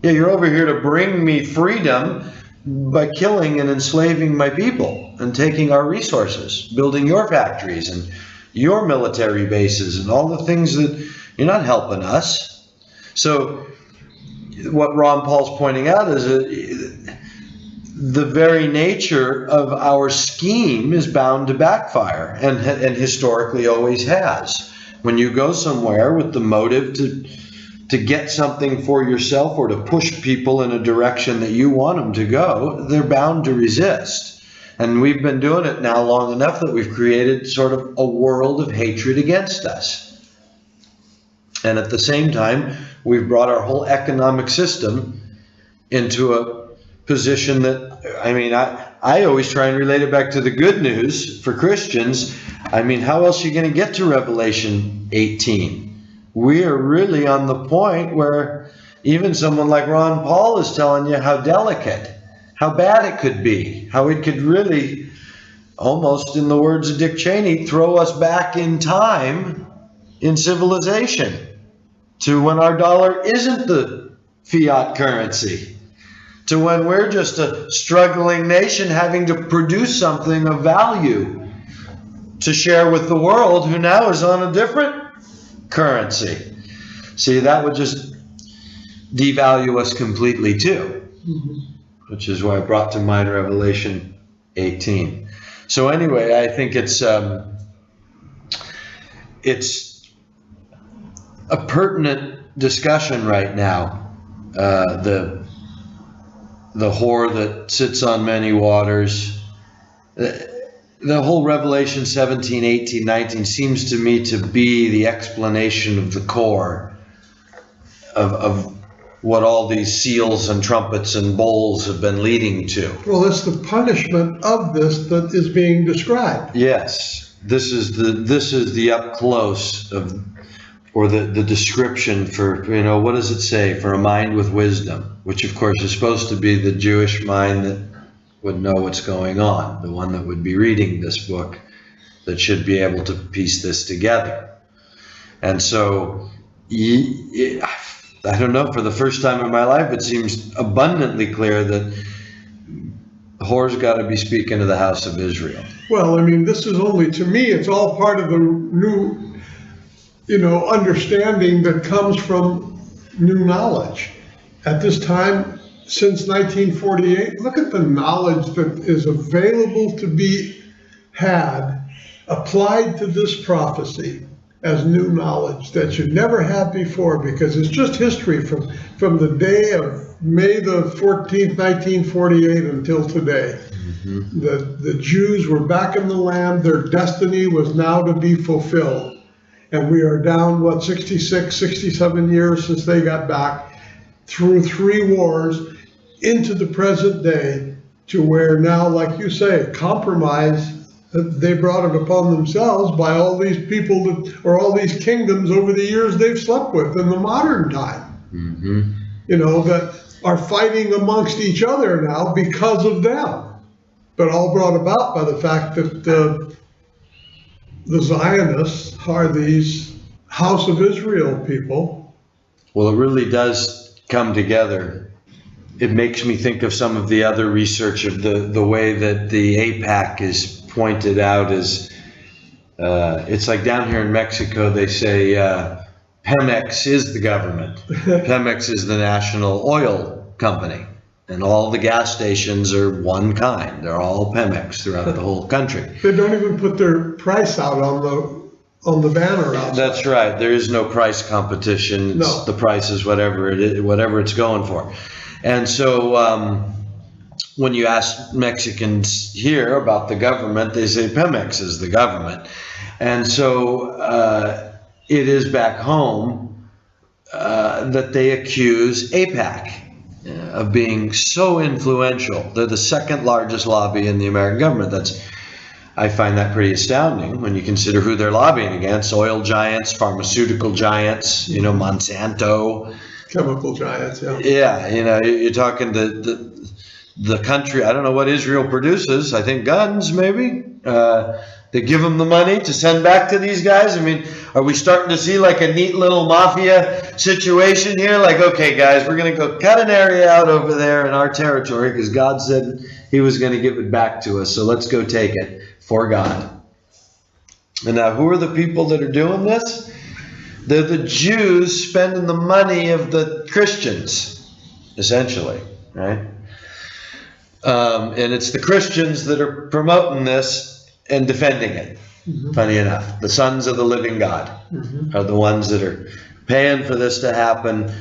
Yeah, you're over here to bring me freedom by killing and enslaving my people and taking our resources, building your factories and your military bases and all the things that you're not helping us. So what Ron Paul's pointing out is that the very nature of our scheme is bound to backfire, and historically always has. When you go somewhere with the motive to get something for yourself or to push people in a direction that you want them to go, they're bound to resist. And we've been doing it now long enough that we've created sort of a world of hatred against us. And at the same time, we've brought our whole economic system into a position that, I always try and relate it back to the good news for Christians. How else are you going to get to Revelation 18? we are really on the point where even someone like Ron Paul is telling you how delicate, how bad it could be, how it could really, almost in the words of Dick Cheney, throw us back in time in civilization to when our dollar isn't the fiat currency, to when we're just a struggling nation having to produce something of value to share with the world, who now is on a different currency. See, that would just devalue us completely too, which is why I brought to mind Revelation 18. So anyway, I think it's a pertinent discussion right now. The whore that sits on many waters. The whole Revelation 17, 18, 19 seems to me to be the explanation of the core of what all these seals and trumpets and bowls have been leading to. Well, it's the punishment of this that is being described. Yes, this is the up close of, or the description for, what does it say? For a mind with wisdom, which of course is supposed to be the Jewish mind that would know what's going on, the one that would be reading this book, that should be able to piece this together. And so, I don't know, for the first time in my life, it seems abundantly clear that the whore's got to be speaking to the house of Israel. Well, I mean, this is only, to me, it's all part of the new, understanding that comes from new knowledge. At this time, since 1948, look at the knowledge that is available to be had, applied to this prophecy as new knowledge that you never had before, because it's just history from the day of May the 14th, 1948 until today. Mm-hmm. The Jews were back in the land. Their destiny was now to be fulfilled. And we are down, 66, 67 years since they got back, through 3 wars, into the present day, to where now, like you say, compromise, they brought it upon themselves by all these people or all these kingdoms over the years they've slept with in the modern time. Mm-hmm. That are fighting amongst each other now because of them. But all brought about by the fact that the Zionists are these House of Israel people. Well, it really does come together. It makes me think of some of the other research of the way that the AIPAC is pointed out as, it's like down here in Mexico, they say Pemex is the government. Pemex is the national oil company. And all the gas stations are one kind. They're all Pemex throughout the whole country. They don't even put their price out on the banner outside. That's right. There is no price competition. No. The price is whatever it's going for. And so when you ask Mexicans here about the government, they say Pemex is the government. And so it is back home that they accuse AIPAC of being so influential. They're the second largest lobby in the American government. I find that pretty astounding when you consider who they're lobbying against: oil giants, pharmaceutical giants, Monsanto. Chemical giants, yeah. Yeah, you're talking the country. I don't know what Israel produces. I think guns, maybe. They give them the money to send back to these guys. I mean, are we starting to see like a neat little mafia situation here? Like, okay, guys, we're going to go cut an area out over there in our territory because God said he was going to give it back to us. So let's go take it for God. And now, who are the people that are doing this? They're the Jews spending the money of the Christians, essentially, right? And it's the Christians that are promoting this and defending it. Mm-hmm. Funny enough, the sons of the living God are the ones that are paying for this to happen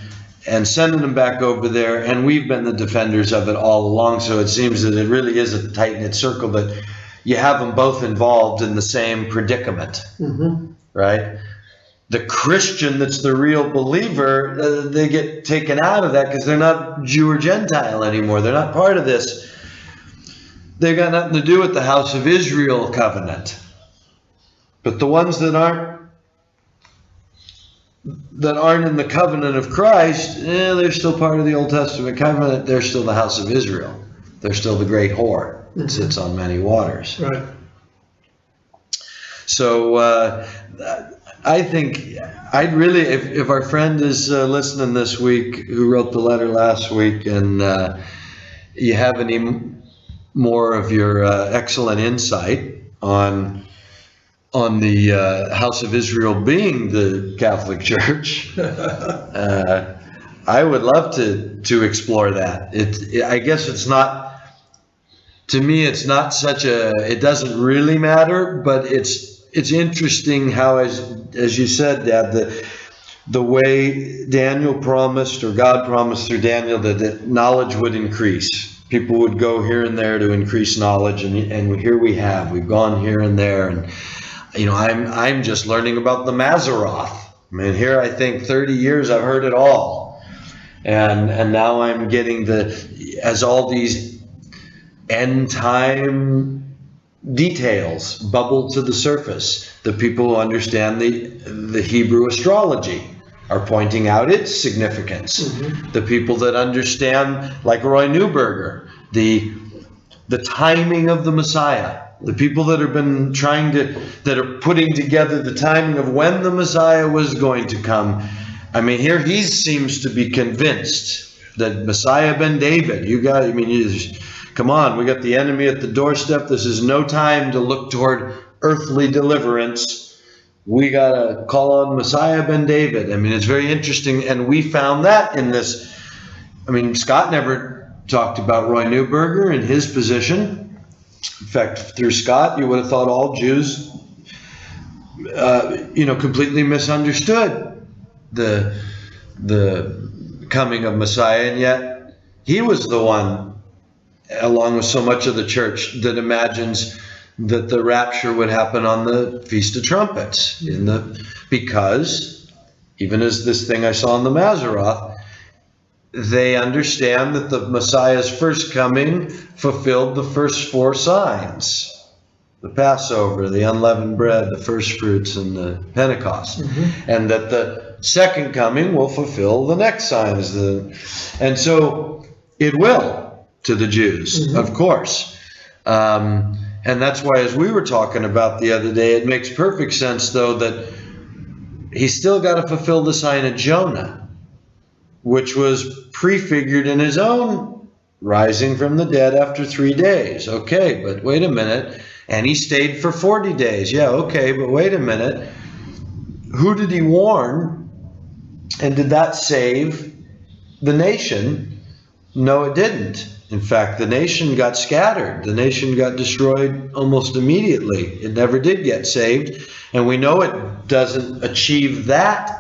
and sending them back over there. And we've been the defenders of it all along. So it seems that it really is a tight-knit circle, that you have them both involved in the same predicament, right? The Christian that's the real believer, they get taken out of that because they're not Jew or Gentile anymore. They're not part of this. They've got nothing to do with the House of Israel covenant. But the ones that aren't that aren't in the covenant of Christ, they're still part of the Old Testament covenant. They're still the house of Israel. They're still the great whore that sits on many waters. Right. So I think I'd really, if our friend is listening this week, who wrote the letter last week, and you have any more of your excellent insight on the House of Israel being the Catholic Church, I would love to explore that. I guess it's not, to me, it's not such a, it doesn't really matter, but it's interesting how, as you said, Dad, the way Daniel promised, or God promised through Daniel, that knowledge would increase. People would go here and there to increase knowledge, and here we've gone here and there, and I'm just learning about the Maseroth. I mean, here I think 30 years I've heard it all, and now I'm getting as all these end time details bubble to the surface. The people who understand the Hebrew astrology are pointing out its significance. Mm-hmm. The people that understand, like Roy Neuberger, the timing of the Messiah. The people that have been that are putting together the timing of when the Messiah was going to come. I mean, here he seems to be convinced that Messiah ben David, come on, we got the enemy at the doorstep. This is no time to look toward earthly deliverance. We got to call on Messiah ben David. I mean, it's very interesting. And we found that in this. I mean, Scott never talked about Roy Neuberger and his position. In fact, through Scott, you would have thought all Jews, completely misunderstood the coming of Messiah, and yet he was the one, along with so much of the church, that imagines that the rapture would happen on the Feast of Trumpets, because even as this thing I saw in the Maseroth, they understand that the Messiah's first coming fulfilled the first 4 signs: the Passover, the unleavened bread, the first fruits, and the Pentecost. Mm-hmm. And that the second coming will fulfill the next signs. And so it will to the Jews, mm-hmm. of course. And that's why, as we were talking about the other day, it makes perfect sense, though, that he's still got to fulfill the sign of Jonah, which was prefigured in his own rising from the dead after 3 days. Okay, but wait a minute. And he stayed for 40 days. Yeah, okay, but wait a minute. Who did he warn? And did that save the nation? No, it didn't. In fact, the nation got scattered. The nation got destroyed almost immediately. It never did get saved. And we know it doesn't achieve that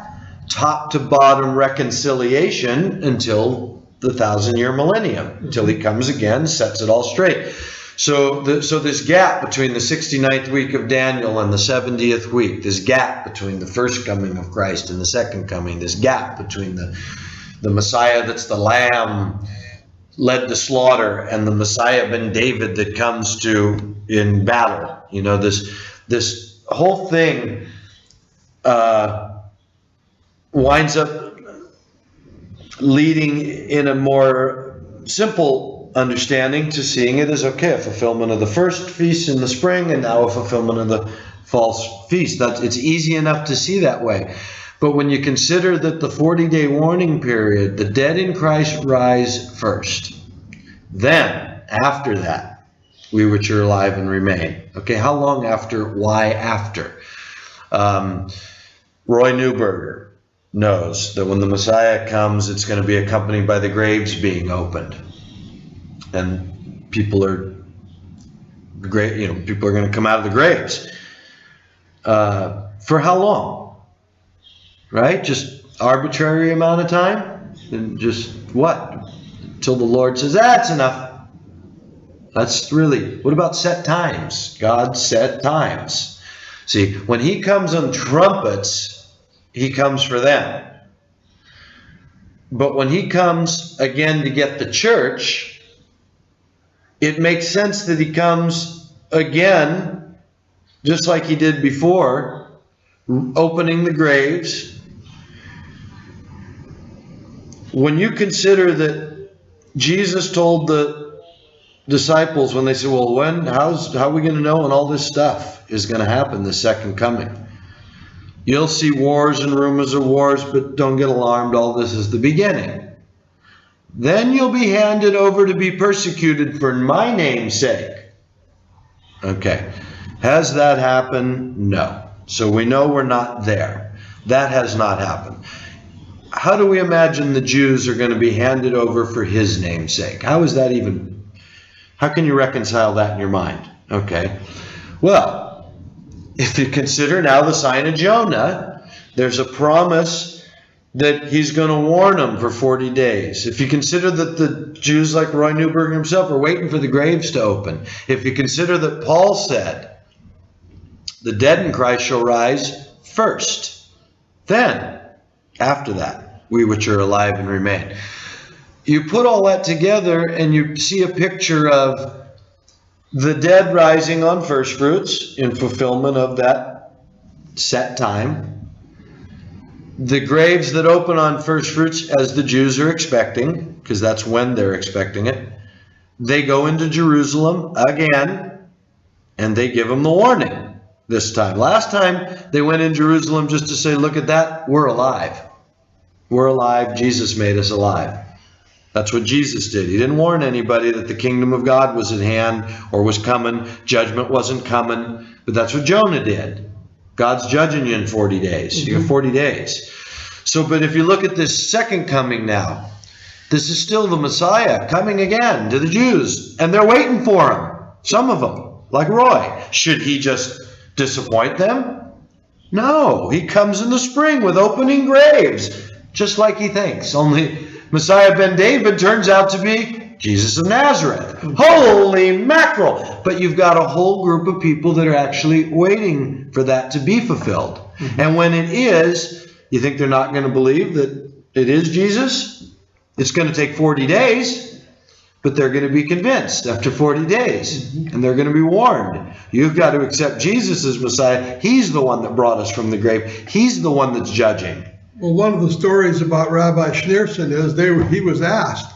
top to bottom reconciliation until the 1,000-year millennium, until he comes again, sets it all straight. So this gap between the 69th week of Daniel and the 70th week, this gap between the first coming of Christ and the second coming, this gap between the Messiah that's the Lamb led to slaughter and the Messiah ben David that comes to in battle. This whole thing winds up leading in a more simple understanding to seeing it as, okay, a fulfillment of the first feast in the spring and now a fulfillment of the false feast. It's easy enough to see that way. But when you consider that the 40-day warning period, the dead in Christ rise first. Then, after that, we which are alive and remain. Okay, how long after? Why after? Roy Neuberger knows that when the Messiah comes, it's going to be accompanied by the graves being opened. And people are going to come out of the graves. For how long? Right? Just arbitrary amount of time? And just what? Until the Lord says, that's enough. That's really, what about set times? God set times. See, when he comes on trumpets, he comes for them. But when he comes again to get the church, it makes sense that he comes again, just like he did before, opening the graves, when you consider that Jesus told the disciples when they said, well, how are we going to know when all this stuff is going to happen, the second coming? You'll see wars and rumors of wars, but don't get alarmed. All this is the beginning. Then you'll be handed over to be persecuted for my name's sake. Okay. Has that happened? No. So we know we're not there. That has not happened. How do we imagine the Jews are going to be handed over for his name's sake? How can you reconcile that in your mind? Okay. Well, if you consider now the sign of Jonah, there's a promise that he's going to warn them for 40 days. If you consider that the Jews like Roy Newberg himself are waiting for the graves to open. If you consider that Paul said, the dead in Christ shall rise first. Then, after that, we which are alive and remain. You put all that together and you see a picture of the dead rising on first fruits in fulfillment of that set time. The graves that open on first fruits as the Jews are expecting, because that's when they're expecting it. They go into Jerusalem again, and they give them the warning this time. Last time, they went in Jerusalem just to say, look at that, we're alive. We're alive, Jesus made us alive. That's what Jesus did. He didn't warn anybody that the kingdom of God was at hand or was coming. Judgment wasn't coming. But that's what Jonah did. God's judging you in 40 days. You have 40 days. So, but if you look at this second coming now, this is still the Messiah coming again to the Jews. And they're waiting for him. Some of them, like Roy. Should he just disappoint them? No. He comes in the spring with opening graves, just like he thinks. Only Messiah ben David turns out to be Jesus of Nazareth. Holy mackerel! But you've got a whole group of people that are actually waiting for that to be fulfilled. And when it is, you think they're not going to believe that it is Jesus? It's going to take 40 days, but they're going to be convinced after 40 days. And they're going to be warned. You've got to accept Jesus as Messiah. He's the one that brought us from the grave. He's the one that's judging. Well, one of the stories about Rabbi Schneerson is he was asked,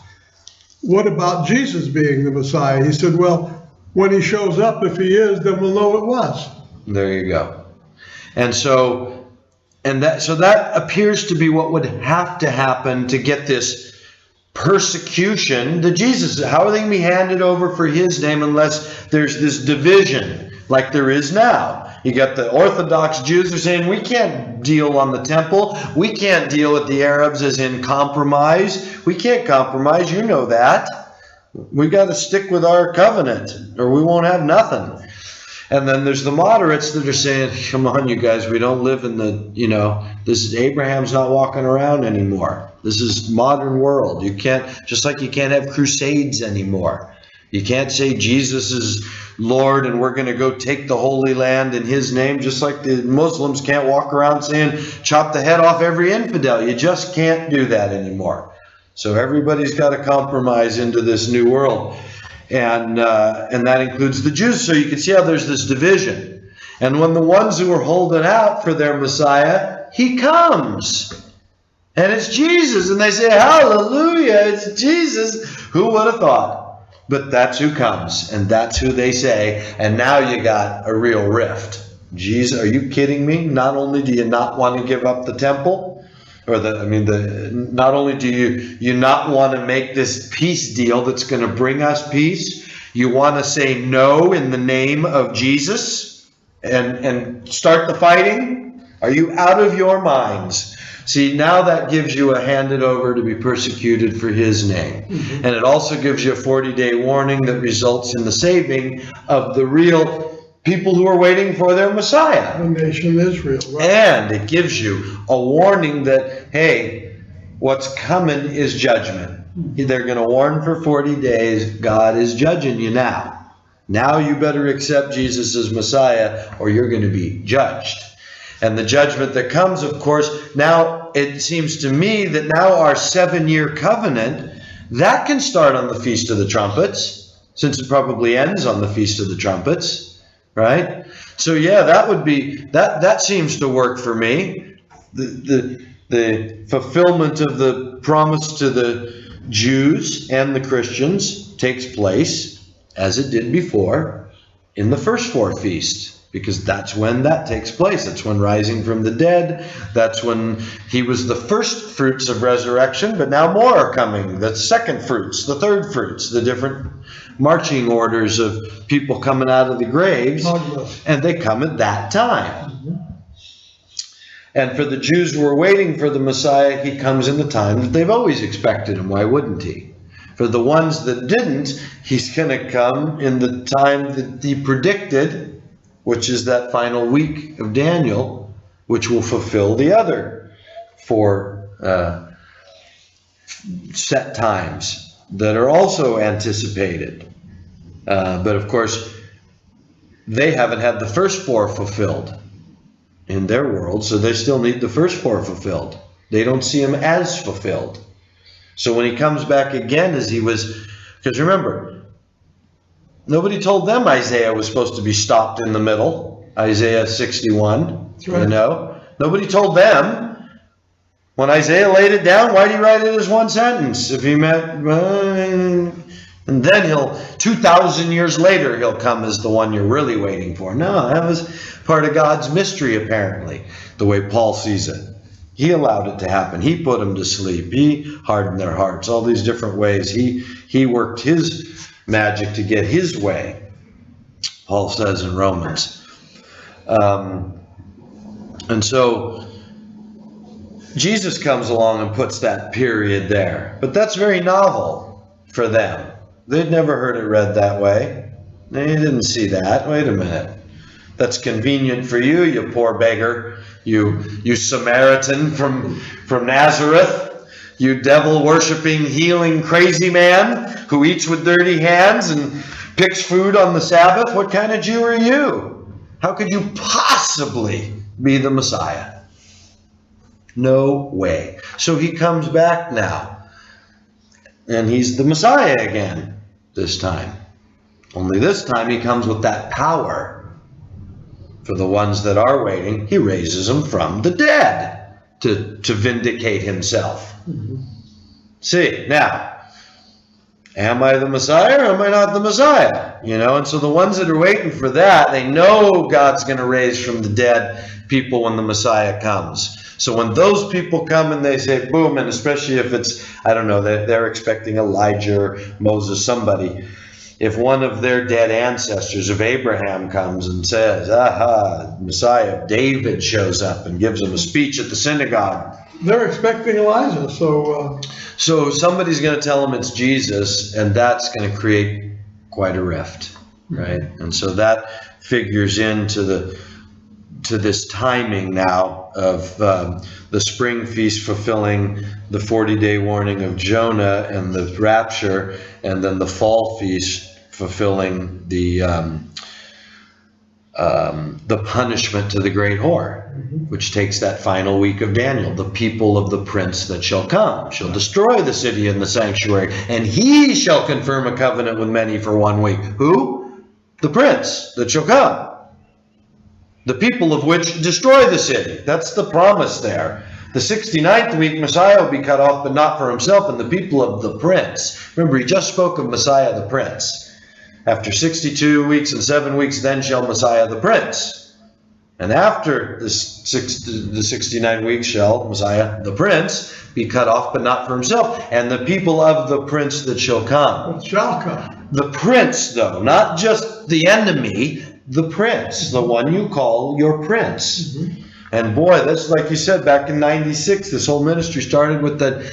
what about Jesus being the Messiah? He said, well, when he shows up, if he is, then we'll know it was. There you go. And so that appears to be what would have to happen to get this persecution to Jesus. How are they going to be handed over for his name unless there's this division like there is now? You got the Orthodox Jews are saying, we can't deal on the temple. We can't deal with the Arabs as in compromise. We can't compromise. You know that. We got to stick with our covenant or we won't have nothing. And then there's the moderates that are saying, come on, you guys, we don't live in this is Abraham's not walking around anymore. This is modern world. You can't, just like you can't have crusades anymore. You can't say Jesus is Lord and we're going to go take the Holy Land in his name, just like the Muslims can't walk around saying chop the head off every infidel. You just can't do that anymore. So everybody's got to compromise into this new world. And that includes the Jews. So you can see how there's this division. And when the ones who are holding out for their Messiah, he comes. And it's Jesus. And they say, hallelujah, it's Jesus. Who would have thought? But that's who comes, and that's who they say, and now you got a real rift. Jesus, are you kidding me? Not only do you not want to give up the temple, not only do you not want to make this peace deal that's going to bring us peace, you want to say no in the name of Jesus and start the fighting? Are you out of your minds? See, now that gives you a handed over to be persecuted for his name. And it also gives you a 40-day warning that results in the saving of the real people who are waiting for their Messiah. The nation Israel. Right? And it gives you a warning that, hey, what's coming is judgment. They're going to warn for 40 days. God is judging you now. Now you better accept Jesus as Messiah or you're going to be judged. And the judgment that comes, of course, now it seems to me that now our 7-year covenant, that can start on the Feast of the Trumpets, since it probably ends on the Feast of the Trumpets, right? So yeah, that would be, that seems to work for me. The fulfillment of the promise to the Jews and the Christians takes place, as it did before, in the first 4 feasts, because that's when that takes place. That's when rising from the dead. That's when he was the first fruits of resurrection, but now more are coming. The second fruits, the third fruits, the different marching orders of people coming out of the graves, and they come at that time. And for the Jews who are waiting for the Messiah, he comes in the time that they've always expected him. Why wouldn't he? For the ones that didn't, he's going to come in the time that he predicted, which is that final week of Daniel, which will fulfill the other 4 set times that are also anticipated. But of course, they haven't had the first 4 fulfilled in their world, so they still need the first 4 fulfilled. They don't see him as fulfilled. So when he comes back again, as he was, because remember, nobody told them Isaiah was supposed to be stopped in the middle. Isaiah 61, That's right. Nobody told them. When Isaiah laid it down, why did he write it as one sentence? If he meant, and then 2,000 years later, he'll come as the one you're really waiting for. No, that was part of God's mystery, apparently, the way Paul sees it. He allowed it to happen. He put them to sleep. He hardened their hearts. All these different ways. He worked his magic to get his way, Paul says in Romans. And so Jesus comes along and puts that period there. But that's very novel for them. They'd never heard it read that way. They didn't see that. Wait a minute. That's convenient for you, you poor beggar. You Samaritan from Nazareth. You devil-worshipping, healing, crazy man who eats with dirty hands and picks food on the Sabbath. What kind of Jew are you? How could you possibly be the Messiah? No way. So he comes back now. And he's the Messiah again this time. Only this time he comes with that power. For the ones that are waiting, he raises them from the dead to vindicate himself. Mm-hmm. See, now, am I the Messiah or am I not the Messiah? And so the ones that are waiting for that, they know God's going to raise from the dead people when the Messiah comes. So when those people come and they say, boom, and especially if it's, I don't know, they're expecting Elijah or Moses, somebody. If one of their dead ancestors of Abraham comes and says, Messiah, David shows up and gives them a speech at the synagogue. They're expecting Elijah, so somebody's going to tell them it's Jesus, and that's going to create quite a rift, right? And so that figures into this timing now of the spring feast fulfilling the 40-day warning of Jonah and the rapture, and then the fall feast fulfilling the punishment to the great whore, which takes that final week of Daniel. The people of the prince that shall come shall destroy the city and the sanctuary, and he shall confirm a covenant with many for 1 week. Who? The prince that shall come. The people of which destroy the city. That's the promise there. The 69th week, Messiah will be cut off, but not for himself, and the people of the prince. Remember, he just spoke of Messiah the prince. After 62 weeks and 7 weeks, then shall Messiah the prince. And after the 69 weeks shall Messiah the prince be cut off, but not for himself. And the people of the prince that shall come. That shall come. The prince, though, not just the enemy, the prince, the one you call your prince. Mm-hmm. And boy, that's like you said, back in 96, this whole ministry started with that.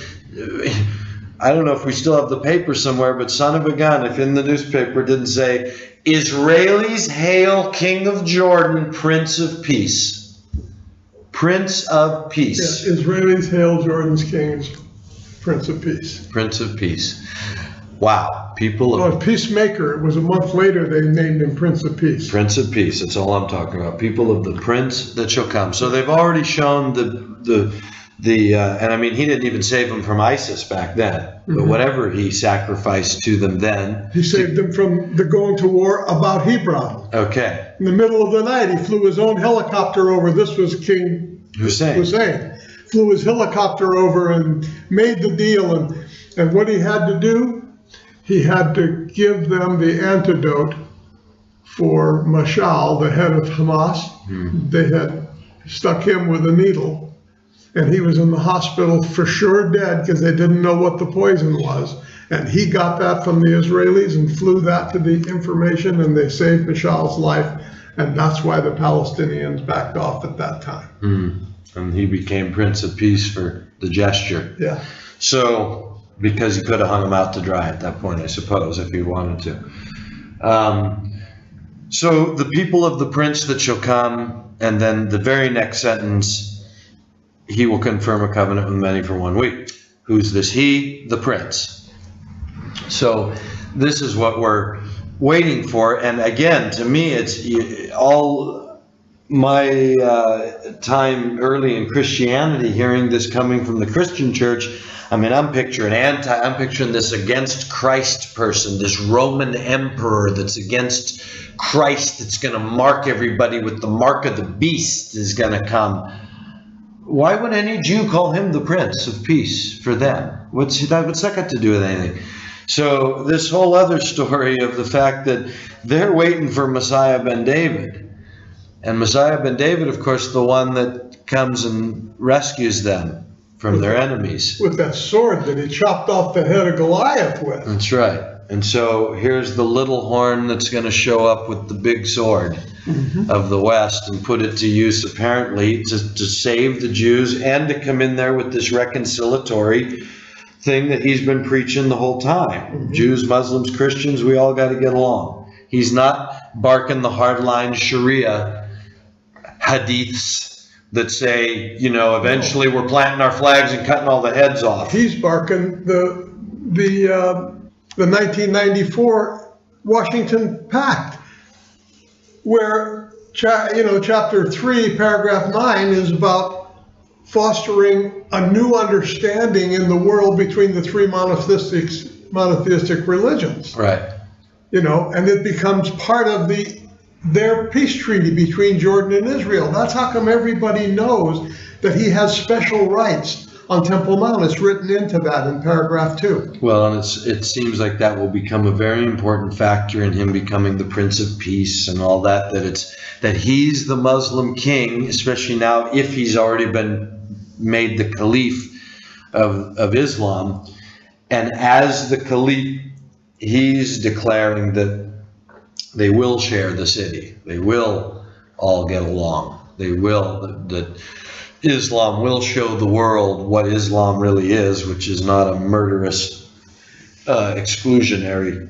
I don't know if we still have the paper somewhere, but son of a gun, if in the newspaper didn't say, Israelis hail King of Jordan, Prince of Peace. Prince of Peace. Yes, Israelis hail Jordan's King, Prince of Peace. Prince of Peace. Wow. People of Peacemaker. It was a month later they named him Prince of Peace. Prince of Peace. That's all I'm talking about. People of the Prince that shall come. So they've already shown and I mean, he didn't even save them from ISIS back then. But whatever he sacrificed to them then. He saved them from the going to war about Hebron. Okay. In the middle of the night, he flew his own helicopter over. This was King Hussein. flew his helicopter over and made the deal. And what he had to do, he had to give them the antidote for Mashal, the head of Hamas. They had stuck him with a needle, and he was in the hospital for sure dead because they didn't know what the poison was. And he got that from the Israelis and flew that to the information, and they saved Mashal's life. And that's why the Palestinians backed off at that time. And he became Prince of Peace for the gesture. Yeah. So, because he could have hung him out to dry at that point, I suppose, if he wanted to. So the people of the prince that shall come, and then the very next sentence, he will confirm a covenant with many for 1 week. Who's this he? The prince. So this is what we're waiting for. And again, to me, it's all my time early in Christianity, hearing this coming from the Christian church. I mean, I'm picturing this against Christ person, this Roman emperor that's against Christ, that's going to mark everybody with the mark of the beast is going to come. Why would any Jew call him the Prince of Peace for them? What's that got to do with anything? So this whole other story of the fact that they're waiting for Messiah ben David. And Messiah ben David, of course, the one that comes and rescues them from their enemies. With that sword that he chopped off the head of Goliath with. That's right. And so here's the little horn that's going to show up with the big sword of the West and put it to use apparently to save the Jews and to come in there with this reconciliatory thing that he's been preaching the whole time. Jews, Muslims, Christians, we all got to get along. He's not barking the hardline Sharia hadiths that say, eventually we're planting our flags and cutting all the heads off. He's barking the 1994 Washington Pact, where chapter 3, paragraph 9 is about fostering a new understanding in the world between the three monotheistic religions. Right. And it becomes part of their peace treaty between Jordan and Israel. That's how come everybody knows that he has special rights on Temple Mount. It's written into that in paragraph 2. Well, and it seems like that will become a very important factor in him becoming the Prince of Peace and all that, that he's the Muslim king, especially now if he's already been made the Caliph of Islam. And as the Caliph, he's declaring that they will share the city. They will all get along. They will, that Islam will show the world what Islam really is, which is not a murderous, exclusionary.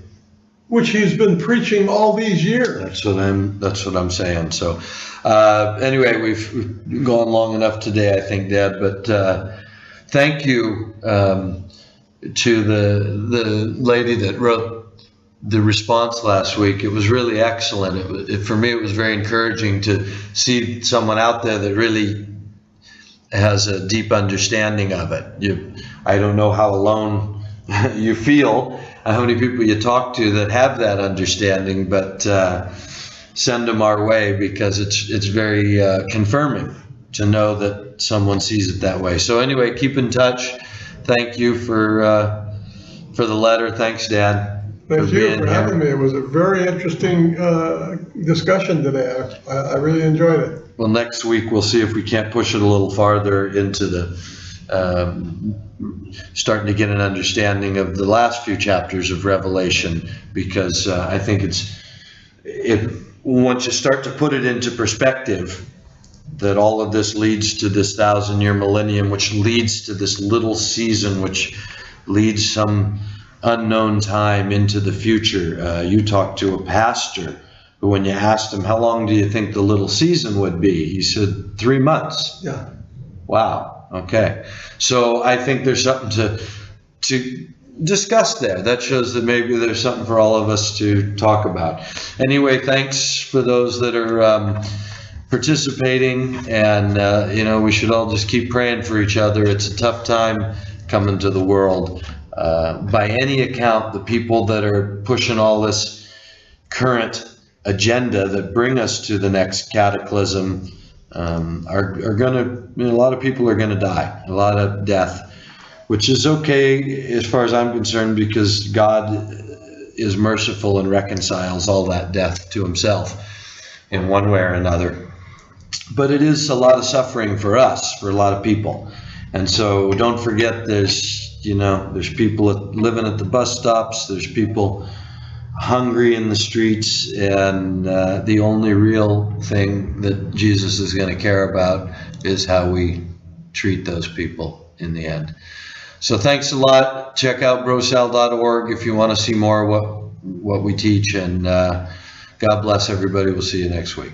Which he's been preaching all these years. That's what I'm saying. So, anyway, we've gone long enough today, I think, Dad. But thank you to the lady that wrote the response last week. It was really excellent. For me, it was very encouraging to see someone out there that really has a deep understanding of it. I don't know how alone you feel, how many people you talk to that have that understanding, but send them our way, because it's very confirming to know that someone sees it that way. So anyway, keep in touch. Thank you for the letter. Thanks, Dad. Thank you for having me. It was a very interesting discussion today. I really enjoyed it. Well, next week we'll see if we can't push it a little farther into the starting to get an understanding of the last few chapters of Revelation, because I think once you start to put it into perspective, that all of this leads to this 1,000-year millennium, which leads to this little season, which leads some unknown time into the future. You talked to a pastor who, when you asked him, how long do you think the little season would be? He said 3 months. Yeah. Wow. Okay. So I think there's something to discuss there. That shows that maybe there's something for all of us to talk about. Anyway, thanks for those that are participating, and we should all just keep praying for each other. It's a tough time coming to the world. By any account, the people that are pushing all this current agenda that bring us to the next cataclysm, are going to, a lot of people are going to die, a lot of death, which is okay as far as I'm concerned, because God is merciful and reconciles all that death to himself in one way or another. But it is a lot of suffering for us, for a lot of people. And so don't forget, there's people living at the bus stops, there's people hungry in the streets, and the only real thing that Jesus is going to care about is how we treat those people in the end. So thanks a lot. Check out BroSal.org if you want to see more of what we teach, and God bless everybody. We'll see you next week.